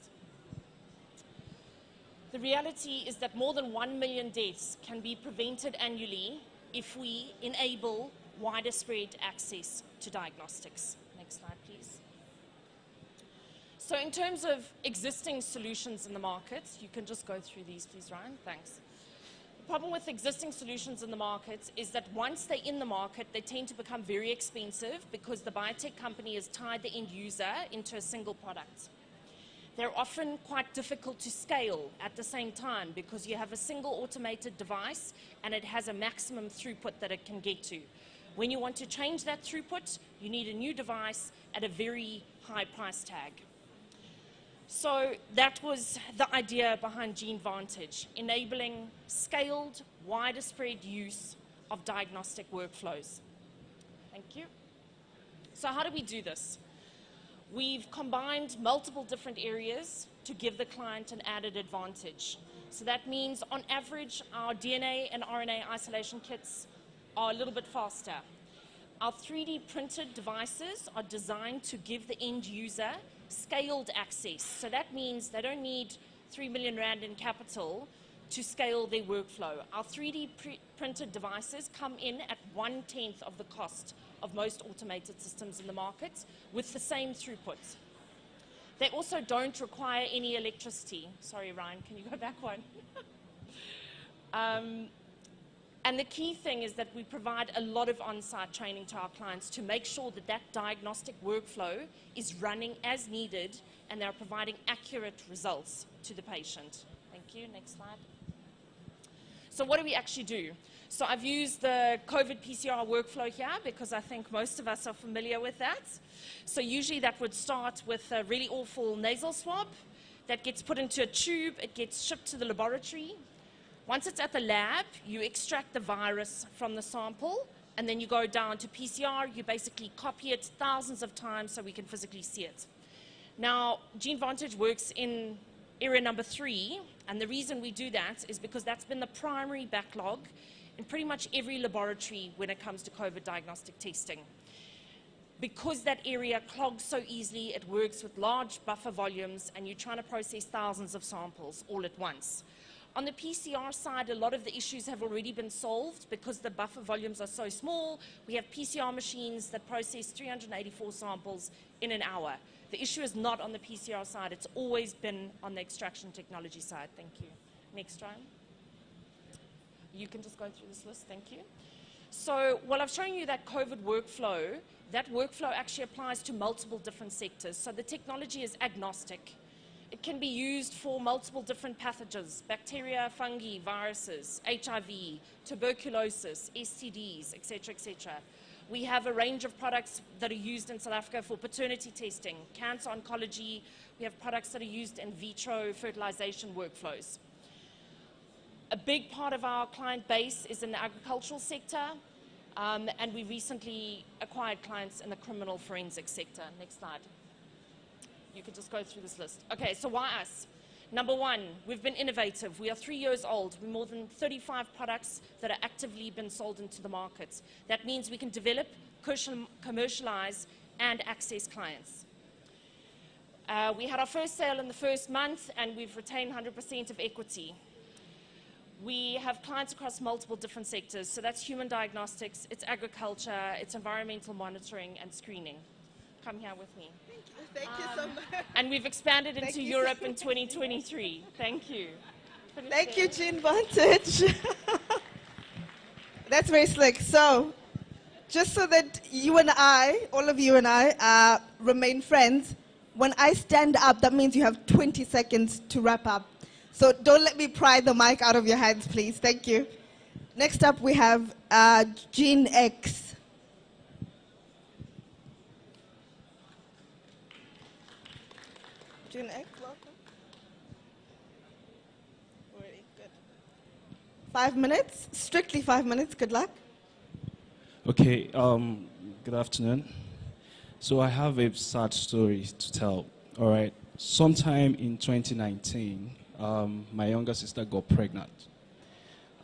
The reality is that more than 1 million deaths can be prevented annually if we enable wider spread access to diagnostics. Next slide, please. So in terms of existing solutions in the market, you can just go through these, please, Ryan. Thanks. The problem with existing solutions in the market is that once they're in the market, they tend to become very expensive because the biotech company has tied the end user into a single product. They're often quite difficult to scale at the same time because you have a single automated device and it has a maximum throughput that it can get to. When you want to change that throughput, you need a new device at a very high price tag. So that was the idea behind Jean Vantage, enabling scaled, wider spread use of diagnostic workflows. Thank you. So how do we do this? We've combined multiple different areas to give the client an added advantage. So that means, on average, our DNA and RNA isolation kits are a little bit faster. Our 3D printed devices are designed to give the end user scaled access. So that means they don't need 3 million rand in capital to scale their workflow. Our 3D printed devices come in at 1/10 of the cost of most automated systems in the market with the same throughput. They also don't require any electricity. Sorry, Ryan, can you go back one? And the key thing is that we provide a lot of on-site training to our clients to make sure that that diagnostic workflow is running as needed and they're providing accurate results to the patient. Thank you. Next slide. So what do we actually do? So I've used the COVID PCR workflow here because I think most of us are familiar with that. So usually that would start with a really awful nasal swab that gets put into a tube. It gets shipped to the laboratory. Once it's at the lab, you extract the virus from the sample, and then you go down to PCR. You basically copy it thousands of times so we can physically see it. Now, Jean Vantage works in area number 3, and the reason we do that is because that's been the primary backlog in pretty much every laboratory when it comes to COVID diagnostic testing. Because that area clogs so easily, it works with large buffer volumes, and you're trying to process thousands of samples all at once. On the PCR side, a lot of the issues have already been solved because the buffer volumes are so small. We have PCR machines that process 384 samples in an hour. The issue is not on the PCR side. It's always been on the extraction technology side. Thank you. Next, Ryan. You can just go through this list. Thank you. So while I've shown you that COVID workflow, that workflow actually applies to multiple different sectors. So the technology is agnostic. It can be used for multiple different pathogens: bacteria, fungi, viruses, HIV, tuberculosis, STDs, etc., etc. We have a range of products that are used in South Africa for paternity testing, cancer oncology. We have products that are used in vitro fertilization workflows. A big part of our client base is in the agricultural sector, and we recently acquired clients in the criminal forensic sector. Next slide. You could just go through this list. Okay, so why us? Number one, we've been innovative. We are 3 years old. We're more than 35 products that are actively been sold into the market. That means we can develop, commercialize, and access clients. We had our first sale in the first month, and we've retained 100% of equity. We have clients across multiple different sectors. So that's human diagnostics, it's agriculture, it's environmental monitoring, and screening. Come here with me. Thank you so much. And we've expanded into Europe in 2023. Thank you. Thank you, Jean Vantage. That's very slick. So, just so that you and I, all of you and I, remain friends, when I stand up, that means you have 20 seconds to wrap up. So don't let me pry the mic out of your hands, please. Thank you. Next up, we have Jean X. Jean X, welcome. Already, good. 5 minutes, strictly 5 minutes. Good luck. Okay, good afternoon. So I have a sad story to tell. All right, sometime in 2019, my younger sister got pregnant.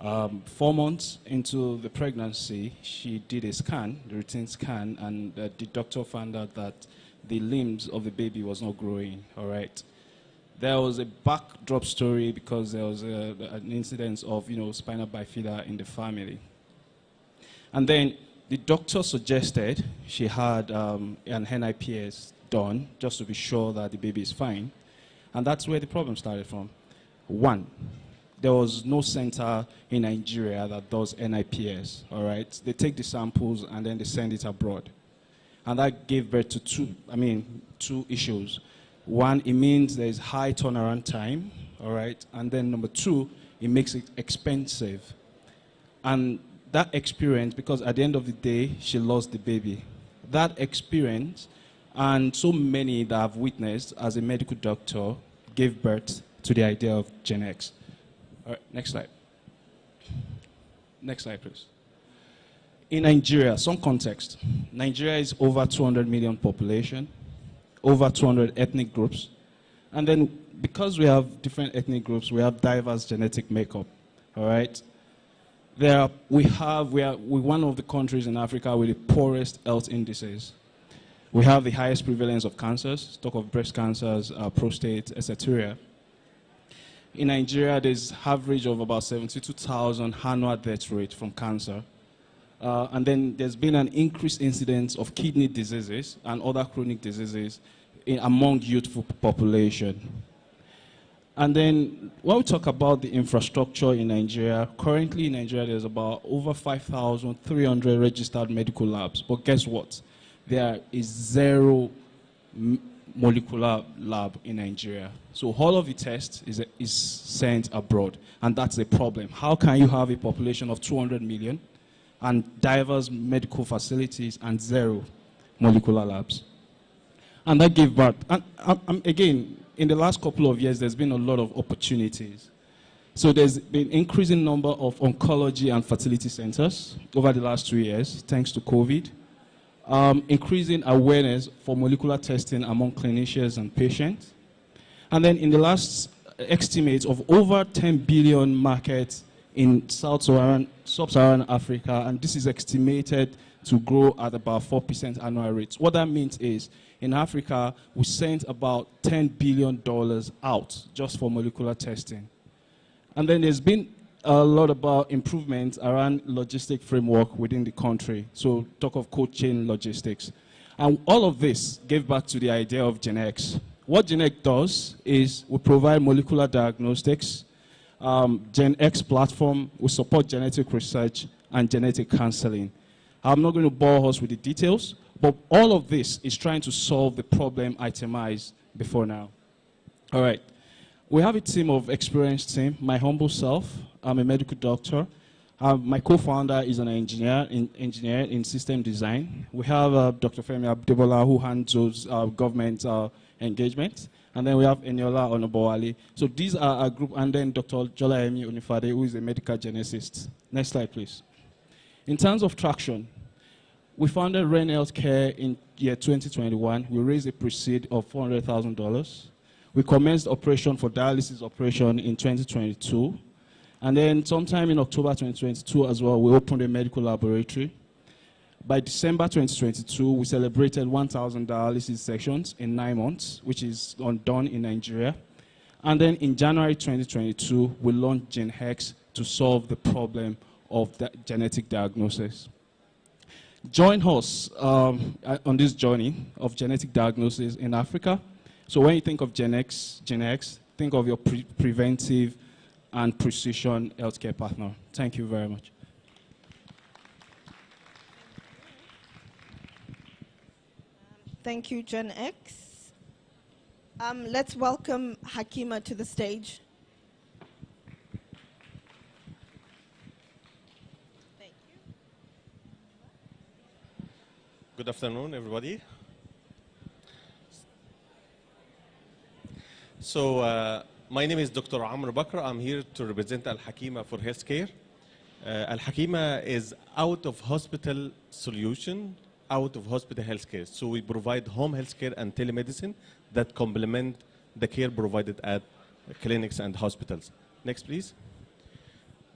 4 months into the pregnancy, she did a scan, the routine scan, and the doctor found out that the limbs of the baby was not growing, all right? There was a backdrop story because there was an incidence of, spinal bifida in the family. And then the doctor suggested she had an NIPS done just to be sure that the baby is fine. And that's where the problem started from. One, there was no center in Nigeria that does NIPS, all right? They take the samples and then they send it abroad. And that gave birth to two issues. One, it means there's high turnaround time, all right? And then number two, it makes it expensive. And that experience, because at the end of the day, she lost the baby. That experience, and so many that I've witnessed as a medical doctor, gave birth to the idea of Gen X. All right, next slide. Next slide, please. In Nigeria, some context. Nigeria is over 200 million population, over 200 ethnic groups. And then because we have different ethnic groups, we have diverse genetic makeup, all right? We're one of the countries in Africa with the poorest health indices. We have the highest prevalence of cancers, talk of breast cancers, prostate, etc. In Nigeria, there's average of about 72,000 annual death rate from cancer. And then there's been an increased incidence of kidney diseases and other chronic diseases among youthful population. And then when we talk about the infrastructure in Nigeria, currently in Nigeria there's about over 5,300 registered medical labs. But guess what? There is 0 molecular lab in Nigeria. So all of the tests is sent abroad. And that's a problem. How can you have a population of 200 million and diverse medical facilities and 0 molecular labs? And that gave birth. And again, in the last couple of years, there's been a lot of opportunities. So there's been increasing number of oncology and fertility centers over the last 2 years, thanks to COVID. Increasing awareness for molecular testing among clinicians and patients. And then in the last estimate of over 10 billion markets in sub-Saharan Africa, and this is estimated to grow at about 4% annual rates. What that means is, in Africa, we sent about $10 billion out just for molecular testing. And then there's been a lot about improvements around logistic framework within the country. So talk of cold chain logistics. And all of this gave back to the idea of Gen X. What Gen X does is we provide molecular diagnostics. Gen X platform will support genetic research and genetic counseling. I'm not going to bore us with the details, but all of this is trying to solve the problem itemized before now. All right. We have a team of experienced team. My humble self, I'm a medical doctor. My co-founder is an engineer in system design. We have Dr. Femi Abdebola, who handles government engagement. And then we have Eniola Onobowale. So these are our group. And then Dr. Jolayemi Onifade, who is a medical geneticist. Next slide, please. In terms of traction, we founded Ren Healthcare in year 2021. We raised a pre-seed of $400,000. We commenced operation for dialysis operation in 2022. And then sometime in October 2022 as well, we opened a medical laboratory. By December 2022, we celebrated 1,000 dialysis sections in 9 months, which is done in Nigeria. And then in January 2022, we launched GenHex to solve the problem of the genetic diagnosis. Join us on this journey of genetic diagnosis in Africa. So when you think of GenX, think of your preventive and precision healthcare partner. Thank you very much. Thank you, Gen X. Let's welcome Hakima to the stage. Thank you. Good afternoon, everybody. So, my name is Dr. Amr Bakr. I'm here to represent Al-Hakima for healthcare. Al-Hakima is out-of-hospital solution, out-of-hospital healthcare. So we provide home healthcare and telemedicine that complement the care provided at clinics and hospitals. Next, please.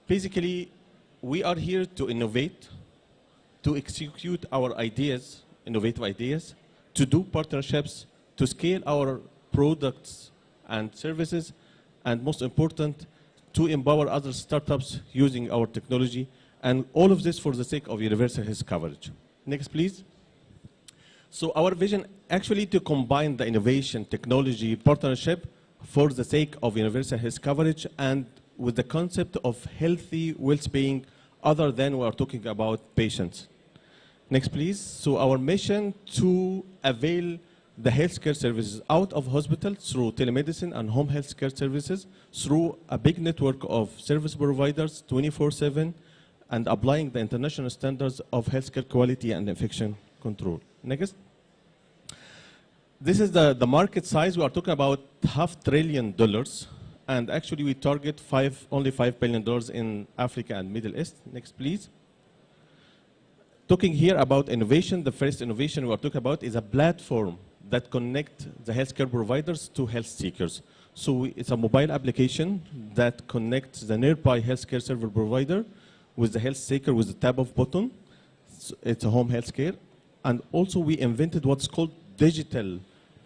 Basically, we are here to innovate, to execute our ideas, innovative ideas, to do partnerships, to scale our products and services, and most important, to empower other startups using our technology, and all of this for the sake of universal health coverage. Next, please. So our vision actually to combine the innovation, technology, partnership for the sake of universal health coverage and with the concept of healthy well-being other than we are talking about patients. Next, please. So our mission to avail the healthcare services out of hospital through telemedicine and home healthcare services through a big network of service providers 24/7 and applying the international standards of healthcare quality and infection control. Next. This is the market size. We are talking about $500 billion, and actually we target only $5 billion in Africa and Middle East. Next, please. Talking here about innovation, the first innovation we are talking about is a platform that connect the healthcare providers to health seekers. So it's a mobile application that connects the nearby healthcare service provider with the health seeker with the tap of button. So it's a home healthcare. And also we invented what's called digital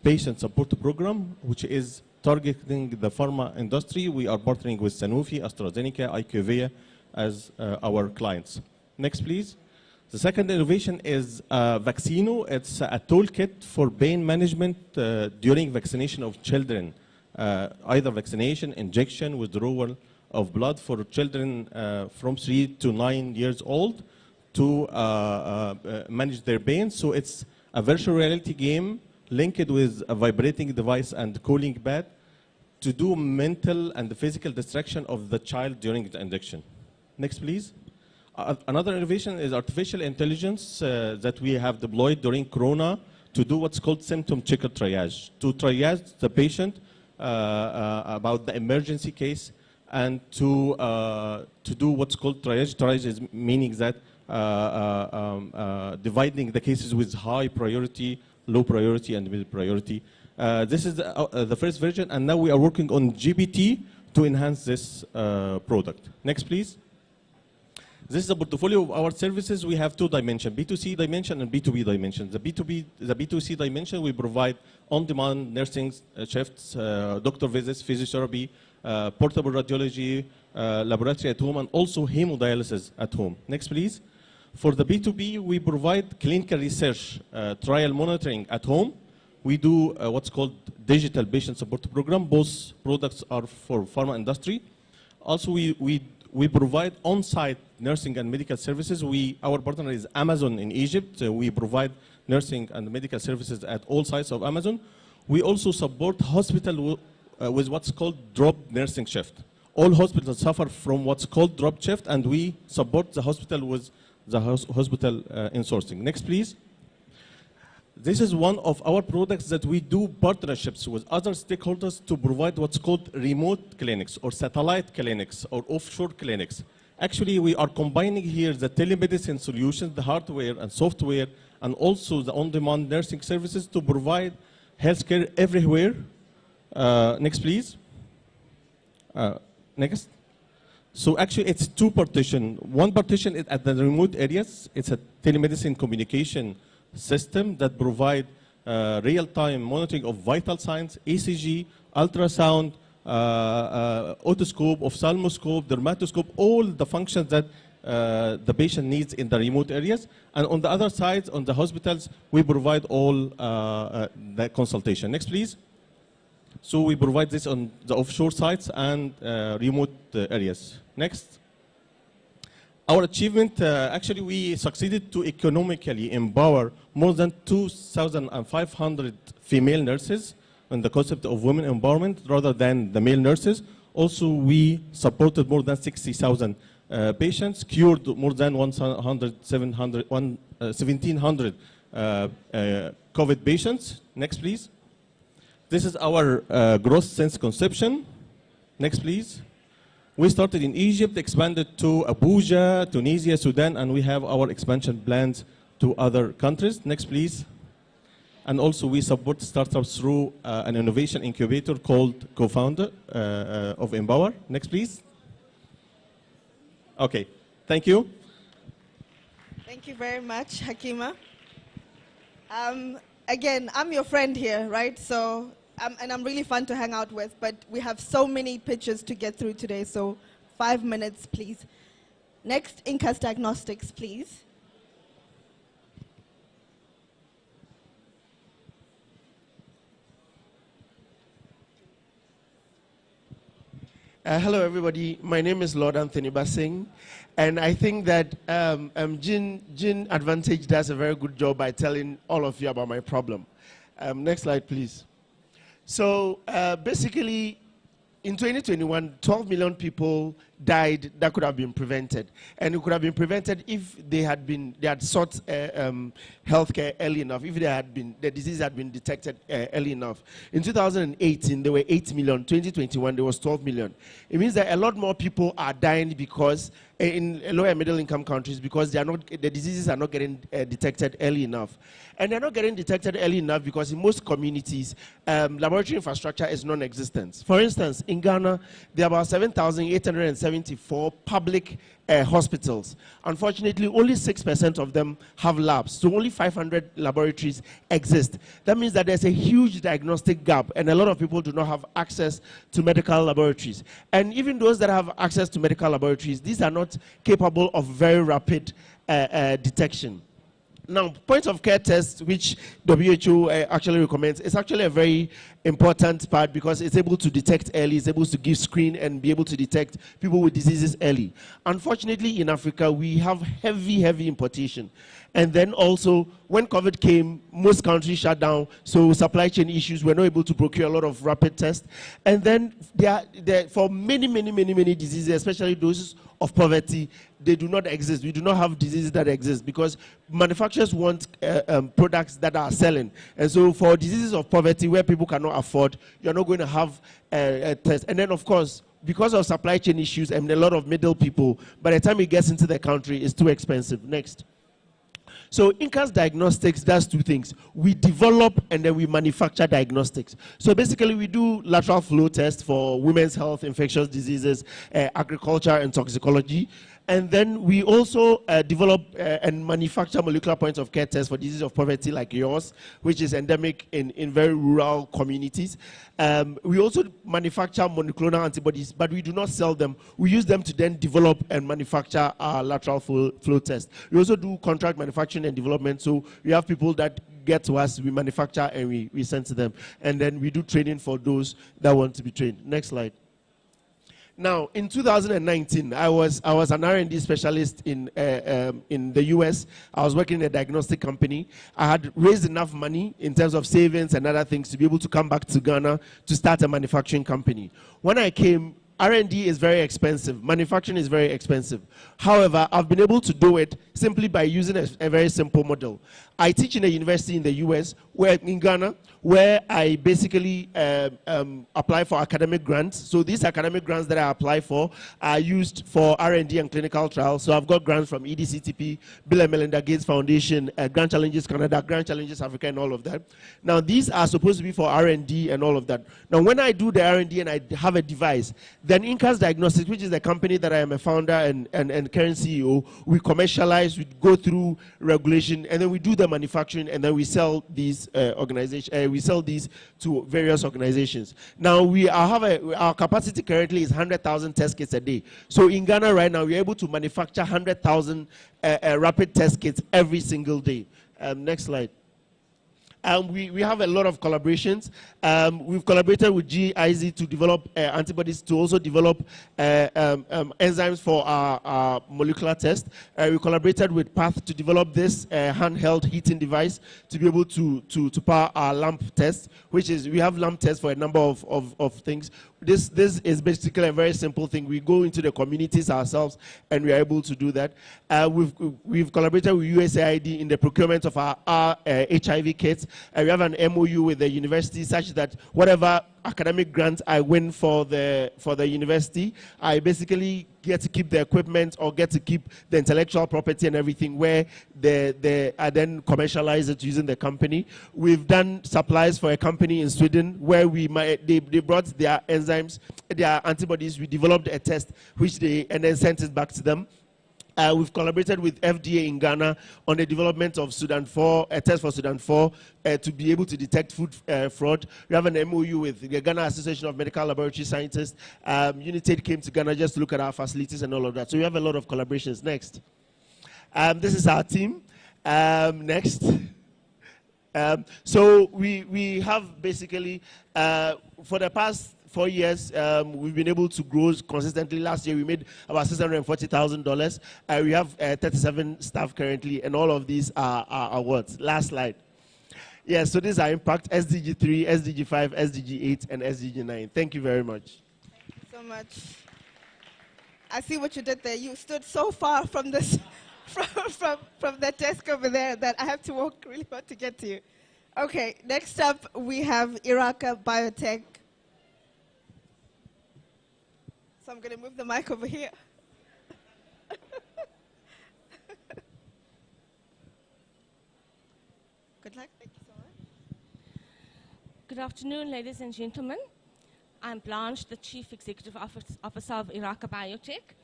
patient support program, which is targeting the pharma industry. We are partnering with Sanofi, AstraZeneca, IQVIA as our clients. Next, please. The second innovation is Vaccino. It's a toolkit for pain management during vaccination of children. Either vaccination, injection, withdrawal of blood for children from 3 to 9 years old to manage their pain. So it's a virtual reality game linked with a vibrating device and cooling pad to do mental and physical distraction of the child during the injection. Next, please. Another innovation is artificial intelligence that we have deployed during Corona to do what's called symptom checker triage, to triage the patient about the emergency case and to do what's called triage. Triage is meaning that dividing the cases with high priority, low priority, and middle priority. This is the first version, and now we are working on GPT to enhance this product. Next, please. This is a portfolio of our services. We have two dimensions, B2C dimension and B2B dimension. The B2C dimension, we provide on-demand nursing shifts, doctor visits, physiotherapy, portable radiology, laboratory at home, and also hemodialysis at home. Next, please. For the B2B, we provide clinical research, trial monitoring at home. We do what's called digital patient support program. Both products are for pharma industry. Also, we provide on-site nursing and medical services. Our partner is Amazon in Egypt. We provide nursing and medical services at all sites of Amazon. We also support hospital with what's called drop nursing shift. All hospitals suffer from what's called drop shift, and we support the hospital with the hospital insourcing. Next, please. This is one of our products that we do partnerships with other stakeholders to provide what's called remote clinics or satellite clinics or offshore clinics. Actually, we are combining here the telemedicine solutions, the hardware and software, and also the on-demand nursing services to provide healthcare everywhere. Next, please. Next. So actually, it's two partitions. One partition is at the remote areas. It's a telemedicine communication system that provide real-time monitoring of vital signs, ECG, ultrasound, otoscope, ophthalmoscope, dermatoscope, all the functions that the patient needs in the remote areas. And on the other side, on the hospitals, we provide all the consultation. Next, please. So we provide this on the offshore sites and remote areas. Next. Our achievement, actually, we succeeded to economically empower more than 2,500 female nurses on the concept of women empowerment rather than the male nurses. Also, we supported more than 60,000 patients, cured more than 1,700 COVID patients. Next, please. This is our growth since conception. Next, please. We started in Egypt, expanded to Abuja, Tunisia, Sudan, and we have our expansion plans to other countries. Next, please. And also, we support startups through an innovation incubator called Co-Founder of Empower. Next, please. Okay, thank you. Thank you very much, Hakima. Again, I'm your friend here, right? So, and I'm really fun to hang out with, but we have so many pitches to get through today, so 5 minutes, please. Next, Incas Diagnostics, please. Hello, everybody. My name is Lord Anthony Basing, and I think that Gene Advantage does a very good job by telling all of you about my problem. Next slide, please. So basically, in 2021, 12 million people died that could have been prevented, and it could have been prevented if they had sought healthcare early enough, if the disease had been detected early enough. In 2018, there were 8 million. 2021, there was 12 million. It means that a lot more people are dying because in lower and middle income countries because the diseases are not getting detected early enough. And they're not getting detected early enough because in most communities, laboratory infrastructure is non-existent. For instance, in Ghana, there are about 7,874 public hospitals. Unfortunately, only 6% of them have labs, so only 500 laboratories exist. That means that there's a huge diagnostic gap, and a lot of people do not have access to medical laboratories. And even those that have access to medical laboratories, these are not capable of very rapid detection. Now, point of care tests, which WHO actually recommends, is actually a very important part because it's able to detect early, it's able to give screen and be able to detect people with diseases early. Unfortunately, in Africa, we have heavy importation. And then also, when COVID came, most countries shut down, so supply chain issues, we're not able to procure a lot of rapid tests. And then for many diseases, especially those of poverty, they do not exist. We do not have diseases that exist because manufacturers want products that are selling. And so for diseases of poverty where people cannot afford, you're not going to have a test. And then, of course, because of supply chain issues and a lot of middle people, by the time it gets into the country, it's too expensive. Next. So Incas Diagnostics does two things. We develop and then we manufacture diagnostics. So basically we do lateral flow tests for women's health, infectious diseases, agriculture and toxicology. And then we also develop and manufacture molecular points of care tests for diseases of poverty like yours, which is endemic in very rural communities. We also manufacture monoclonal antibodies, but we do not sell them. We use them to then develop and manufacture our lateral flow test. We also do contract manufacturing and development, so we have people that get to us, we manufacture and we send to them. And then we do training for those that want to be trained. Next slide. Now, in 2019, I was an R&D specialist in the US. I was working in a diagnostic company. I had raised enough money in terms of savings and other things to be able to come back to Ghana to start a manufacturing company. When I came, R&D is very expensive. Manufacturing is very expensive. However, I've been able to do it simply by using a very simple model. I teach in a university in the US, in Ghana, where I basically apply for academic grants. So these academic grants that I apply for are used for R&D and clinical trials. So I've got grants from EDCTP, Bill and Melinda Gates Foundation, Grand Challenges Canada, Grand Challenges Africa, and all of that. Now these are supposed to be for R&D and all of that. Now when I do the R&D and I have a device, then Incas Diagnostics, which is the company that I am a founder and current CEO, we commercialize, we go through regulation, and then we do the manufacturing, and then we sell these organizations. We sell these to various organizations. Now our capacity currently is 100,000 test kits a day. So in Ghana right now, we're able to manufacture 100,000 rapid test kits every single day. Next slide. We have a lot of collaborations. We've collaborated with GIZ to develop antibodies, to also develop enzymes for our molecular test. We collaborated with PATH to develop this handheld heating device to be able to power our lamp test, which is, we have lamp tests for a number of things. This is basically a very simple thing. We go into the communities ourselves, and we are able to do that. We've collaborated with USAID in the procurement of our HIV kits. We have an MOU with the university such that whatever academic grant I win for the university, I basically get to keep the equipment or get to keep the intellectual property and everything, where I then commercialize it using the company. We've done supplies for a company in Sweden where they brought their enzymes, their antibodies. We developed a test and then sent it back to them. We've collaborated with FDA in Ghana on the development of Sudan 4, a test for Sudan 4 to be able to detect food fraud. We have an MOU with the Ghana Association of Medical Laboratory Scientists. United came to Ghana just to look at our facilities and all of that. So we have a lot of collaborations. Next. This is our team. Next. So we have basically, for the past 4 years, we've been able to grow consistently. Last year, we made about $640,000. We have 37 staff currently, and all of these are awards. Last slide. Yeah, so these are impact: SDG 3, SDG 5, SDG 8, and SDG 9. Thank you very much. Thank you so much. I see what you did there. You stood so far from this, from that desk over there that I have to walk really hard to get to you. Okay, next up we have Iraka Biotech. So I'm going to move the mic over here. Good luck. Thank you so much. Good afternoon, ladies and gentlemen. I'm Blanche, the Chief Executive Officer of Iraka Biotech,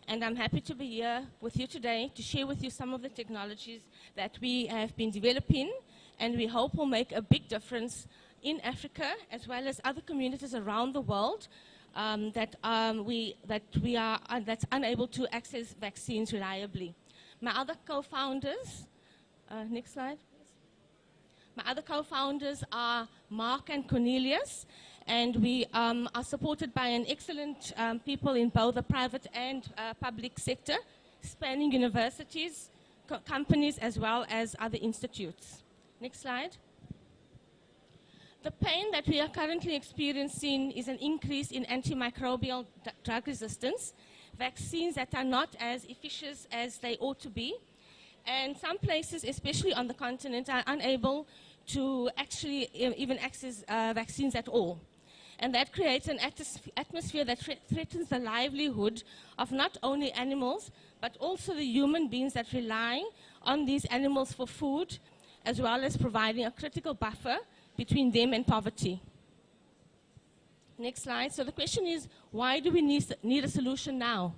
and I'm happy to be here with you today to share with you some of the technologies that we have been developing and we hope will make a big difference in Africa as well as other communities around the world that's unable to access vaccines reliably. My other co-founders, next slide. My other co-founders are Mark and Cornelius, and we are supported by an excellent people in both the private and public sector, spanning universities, companies, as well as other institutes. Next slide. The pain that we are currently experiencing is an increase in antimicrobial drug resistance, vaccines that are not as efficient as they ought to be, and some places, especially on the continent, are unable to actually even access vaccines at all. And that creates an atmosphere that threatens the livelihood of not only animals, but also the human beings that rely on these animals for food, as well as providing a critical buffer between them and poverty. Next slide. So the question is, why do we need a solution now?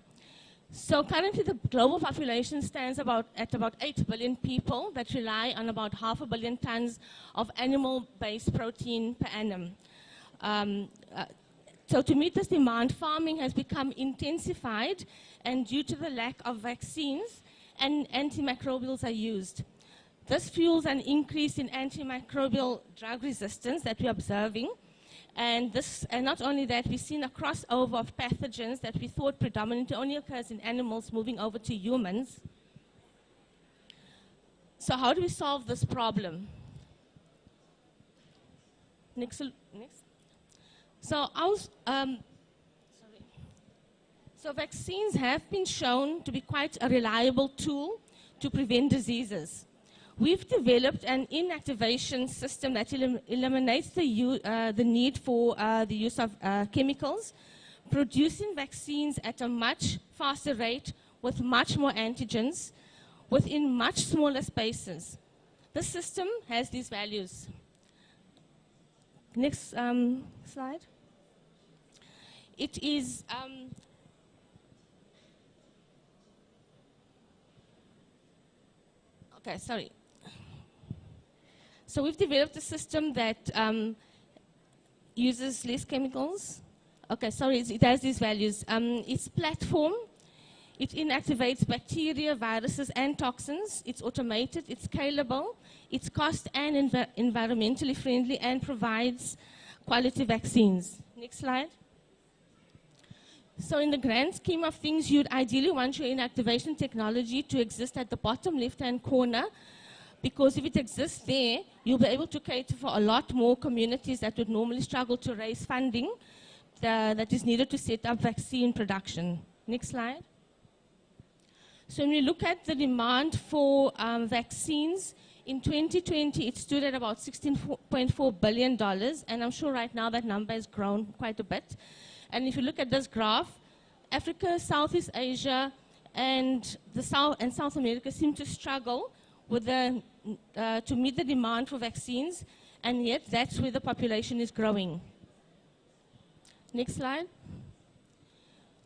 So currently the global population stands at about 8 billion people that rely on about 500 million tons of animal-based protein per annum. So to meet this demand, farming has become intensified, and due to the lack of vaccines, and antimicrobials are used. This fuels an increase in antimicrobial drug resistance that we're observing, And not only that, we've seen a crossover of pathogens that we thought predominantly only occurs in animals moving over to humans. So how do we solve this problem? Next. So vaccines have been shown to be quite a reliable tool to prevent diseases. We've developed an inactivation system that eliminates the need for the use of chemicals, producing vaccines at a much faster rate with much more antigens within much smaller spaces. The system has these values. Next slide. It is okay, sorry. So we've developed a system that uses less chemicals. Okay, sorry, it has these values. It's platform. It inactivates bacteria, viruses, and toxins. It's automated. It's scalable. It's cost and environmentally friendly and provides quality vaccines. Next slide. So in the grand scheme of things, you'd ideally want your inactivation technology to exist at the bottom left-hand corner, because if it exists there, you'll be able to cater for a lot more communities that would normally struggle to raise funding that is needed to set up vaccine production. Next slide. So when we look at the demand for vaccines, in 2020 it stood at about $16.4 billion, and I'm sure right now that number has grown quite a bit. And if you look at this graph, Africa, Southeast Asia, and South America seem to struggle with to meet the demand for vaccines, and yet that's where the population is growing. Next slide.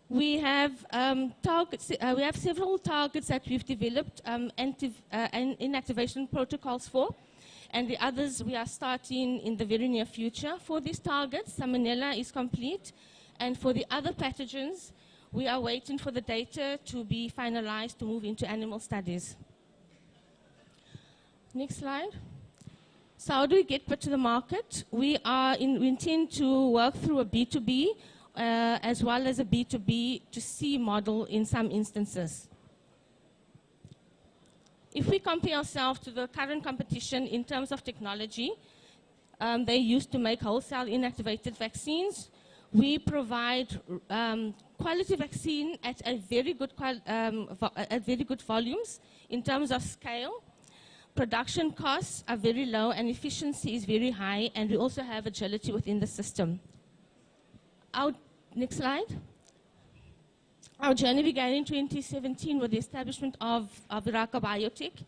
We have we have several targets that we've developed inactivation protocols for, and the others we are starting in the very near future. For these targets, Salmonella is complete, and for the other pathogens, we are waiting for the data to be finalized to move into animal studies. Next slide. So how do we get to the market? We intend to work through a B2B as well as a B2B to C model in some instances. If we compare ourselves to the current competition in terms of technology, they used to make wholesale inactivated vaccines. We provide quality vaccine at a very good volumes in terms of scale. Production costs are very low and efficiency is very high, and we also have agility within the system. Next slide. Our journey began in 2017 with the establishment of Iraqi Biotech.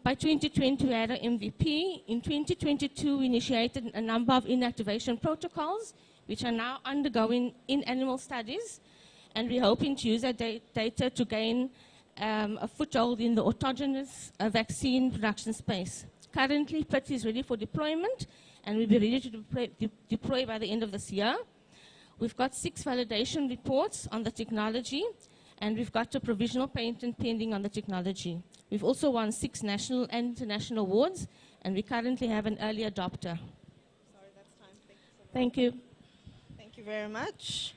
By 2020, we had an MVP. In 2022, we initiated a number of inactivation protocols, which are now undergoing in animal studies, and we're hoping to use that data to gain a foothold in the autogenous vaccine production space. Currently, PIT is ready for deployment, and we'll be ready to deploy by the end of this year. We've got 6 validation reports on the technology, and we've got a provisional patent pending on the technology. We've also won 6 national and international awards, and we currently have an early adopter. Sorry, that's time. Thank you. Thank you very much.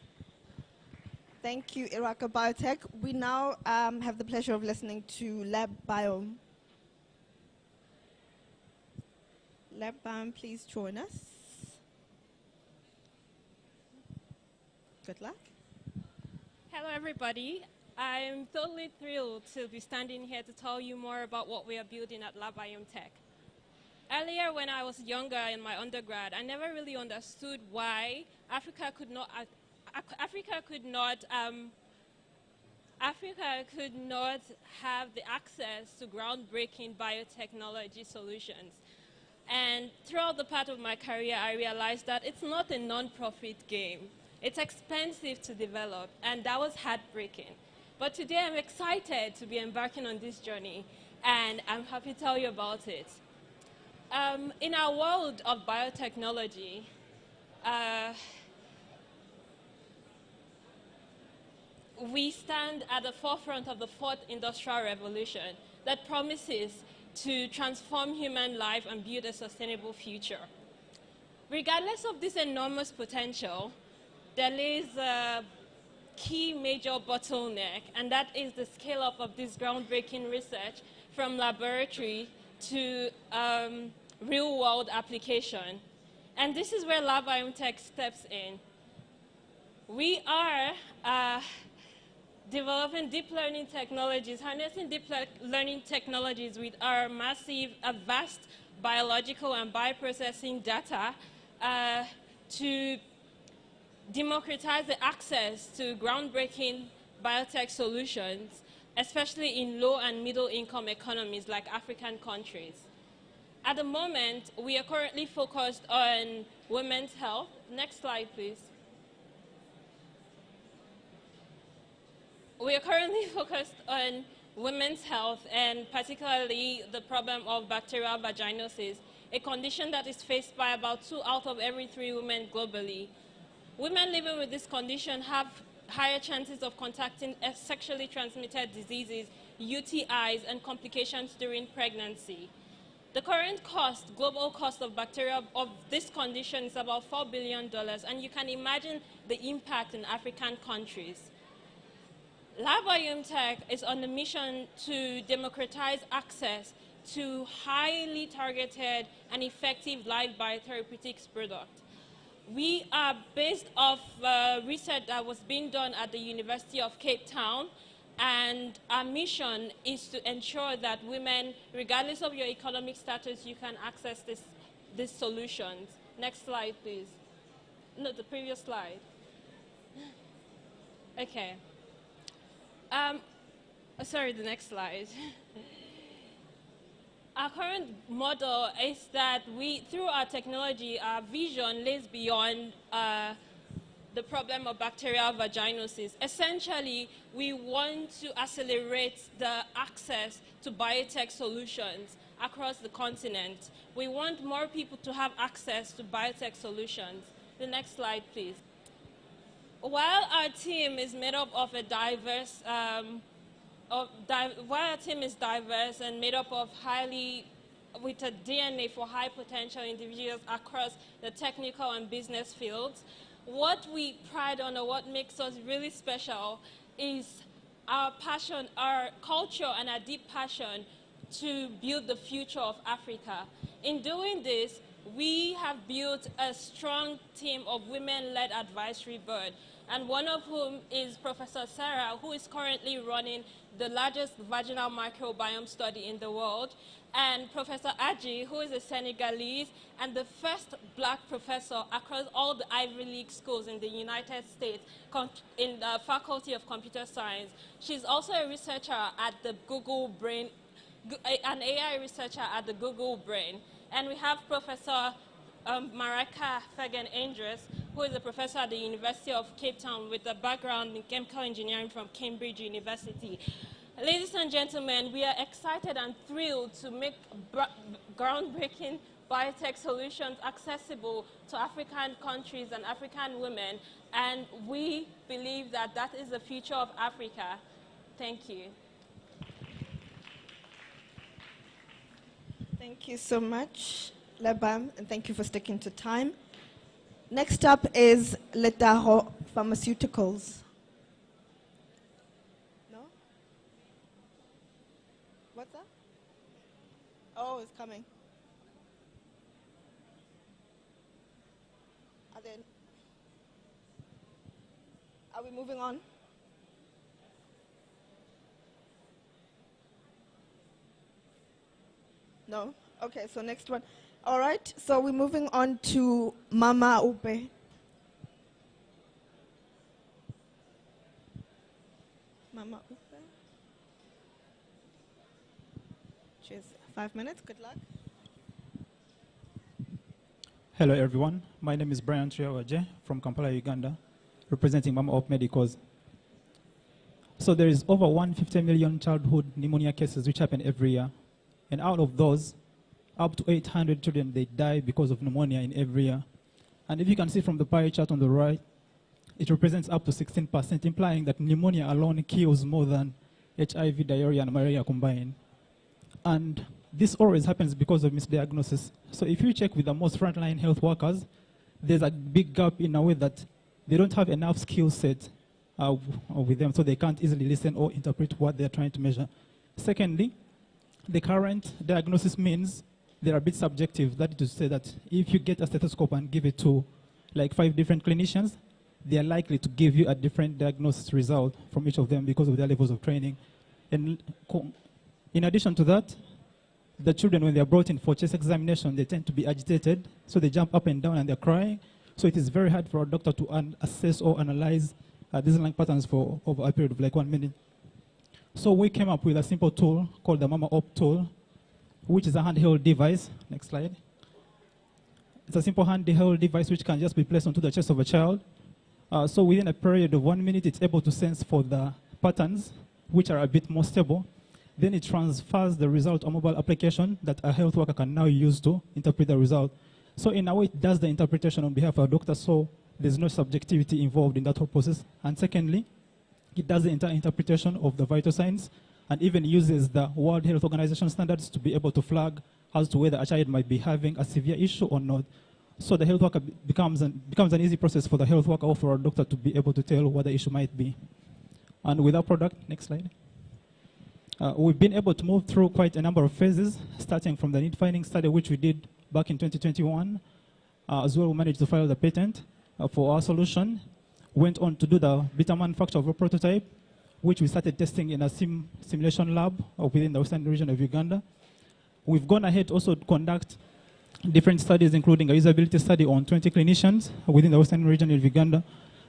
Thank you, Iraqi Biotech. We now have the pleasure of listening to Lab Biome. Lab Biome, please join us. Good luck. Hello, everybody. I'm totally thrilled to be standing here to tell you more about what we are building at Lab Biome Tech. Earlier, when I was younger in my undergrad, I never really understood why Africa could not have the access to groundbreaking biotechnology solutions. And throughout the part of my career, I realized that it's not a non-profit game. It's expensive to develop, and that was heartbreaking. But today, I'm excited to be embarking on this journey, and I'm happy to tell you about it. In our world of biotechnology, we stand at the forefront of the 4th industrial revolution that promises to transform human life and build a sustainable future. Regardless of this enormous potential, there is a key major bottleneck, and that is the scale-up of this groundbreaking research from laboratory to real-world application. And this is where LabBiomeTech steps in. We are developing deep learning technologies, harnessing deep learning technologies with our massive, vast biological and bioprocessing data to democratize the access to groundbreaking biotech solutions, especially in low and middle income economies like African countries. At the moment, we are currently focused on women's health. Next slide, please. We are currently focused on women's health and particularly the problem of bacterial vaginosis, a condition that is faced by about 2 out of every 3 women globally. Women living with this condition have higher chances of contracting sexually transmitted diseases, UTIs, and complications during pregnancy. The current cost, global cost of bacteria of this condition is about $4 billion, and you can imagine the impact in African countries. LabBiomeTech is on a mission to democratize access to highly targeted and effective live biotherapeutics products. We are based off research that was being done at the University of Cape Town, and our mission is to ensure that women, regardless of your economic status, you can access these solutions. Next slide, please. No, the previous slide. Okay. Sorry, the next slide. Our current model is that through our technology, our vision lays beyond the problem of bacterial vaginosis. Essentially, we want to accelerate the access to biotech solutions across the continent. We want more people to have access to biotech solutions. The next slide, please. While our team is made up of a diverse while our team is diverse and made up of with a DNA for high potential individuals across the technical and business fields, what we pride on, or what makes us really special, is our passion, our culture, and our deep passion to build the future of Africa. In doing this, we have built a strong team of women-led advisory board, and one of whom is Professor Sarah, who is currently running the largest vaginal microbiome study in the world, and Professor Aji, who is a Senegalese and the first black professor across all the Ivy League schools in the United States in the Faculty of Computer Science. She's also a researcher at the Google Brain, an AI researcher at the Google Brain. And we have Professor Maraka Fagan-Andres, who is a professor at the University of Cape Town with a background in chemical engineering from Cambridge University. Ladies and gentlemen, we are excited and thrilled to make groundbreaking biotech solutions accessible to African countries and African women, and we believe that that is the future of Africa. Thank you. Thank you so much, Lebam, and thank you for sticking to time. Next up is Letaro Pharmaceuticals. No? What's that? Oh, it's coming. Are we moving on? No? Okay, so next one. All right, so we're moving on to Mama Upe. Mama Upe. Cheers. 5 minutes, good luck. Hello everyone, my name is Brian Triawaje from Kampala, Uganda, representing Mama Upe Medicals. So there is over 150 million childhood pneumonia cases which happen every year. And out of those, up to 800 children, they die because of pneumonia in every year. And if you can see from the pie chart on the right, it represents up to 16%, implying that pneumonia alone kills more than HIV, diarrhea, and malaria combined. And this always happens because of misdiagnosis. So if you check with the most frontline health workers, there's a big gap in a way that they don't have enough skill set with them, so they can't easily listen or interpret what they're trying to measure. Secondly, the current diagnosis means they're a bit subjective. That is to say that if you get a stethoscope and give it to like 5 different clinicians, they are likely to give you a different diagnosis result from each of them because of their levels of training. And in addition to that, the children, when they're brought in for chest examination, they tend to be agitated, so they jump up and down and they're crying. So it is very hard for a doctor to assess or analyze these lung patterns for over a period of like 1 minute. So we came up with a simple tool called the Mama Op tool, which is a handheld device. Next slide. It's a simple handheld device which can just be placed onto the chest of a child. So within a period of 1 minute, it's able to sense for the patterns, which are a bit more stable. Then it transfers the result to a mobile application that a health worker can now use to interpret the result. So in a way, it does the interpretation on behalf of a doctor, so there's no subjectivity involved in that whole process. And secondly, it does the entire interpretation of the vital signs and even uses the World Health Organization standards to be able to flag as to whether a child might be having a severe issue or not. So the health worker becomes an easy process for the health worker or for a doctor to be able to tell what the issue might be. And with our product, next slide. We've been able to move through quite a number of phases, starting from the need finding study, which we did back in 2021. As well, we managed to file the patent for our solution. Went on to do the beta manufacture of a prototype, which we started testing in a simulation lab within the western region of Uganda. We've gone ahead also to conduct different studies, including a usability study on 20 clinicians within the western region of Uganda.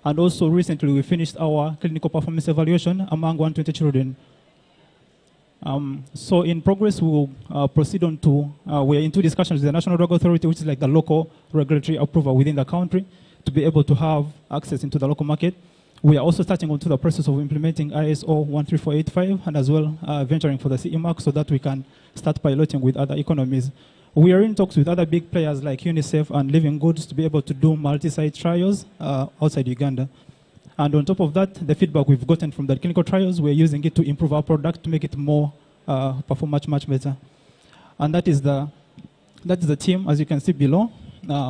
And also recently, we finished our clinical performance evaluation among 120 children. So in progress, we will proceed on to, we're into discussions with the National Drug Authority, which is like the local regulatory approval within the country, to be able to have access into the local market. We are also starting onto the process of implementing ISO 13485 and as well venturing for the CE mark so that we can start piloting with other economies. We are in talks with other big players like UNICEF and Living Goods to be able to do multi-site trials outside Uganda. And on top of that, the feedback we've gotten from the clinical trials, we're using it to improve our product to make it more, perform much better. And that is the team, as you can see below,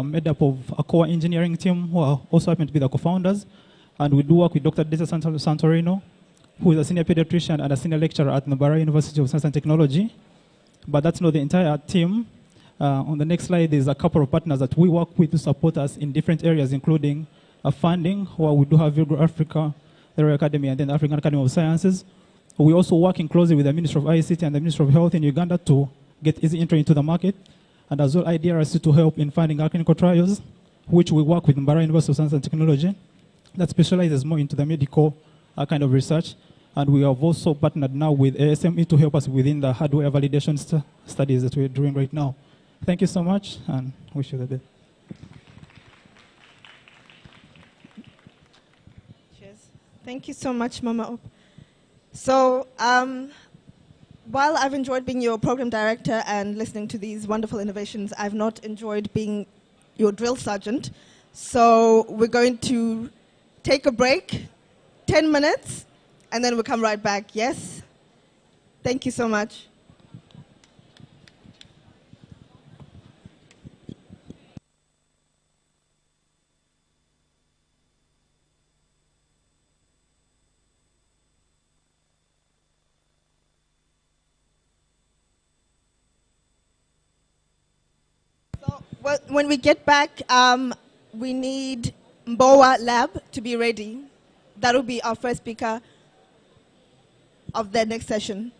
made up of a core engineering team who are also happen to be the co-founders. And we do work with Dr. Desa Santorino, who is a senior pediatrician and a senior lecturer at Nabara University of Science and Technology. But that's not the entire team. On the next slide, there's a couple of partners that we work with to support us in different areas, including funding, where we do have Vigor Africa, the Royal Academy, and then the African Academy of Sciences. We're also working closely with the Ministry of ICT and the Ministry of Health in Uganda to get easy entry into the market, and as well IDRC to help in funding our clinical trials, which we work with Mbara University of Science and Technology, that specializes more into the medical kind of research. And we have also partnered now with ASME to help us within the hardware validation studies that we're doing right now. Thank you so much, and wish you the best. Thank you so much, Mama Op. So, while I've enjoyed being your program director and listening to these wonderful innovations, I've not enjoyed being your drill sergeant. So we're going to take a break, 10 minutes, and then we'll come right back. Yes? Thank you so much. Well, when we get back, we need Mbowa Lab to be ready. That will be our first speaker of the next session.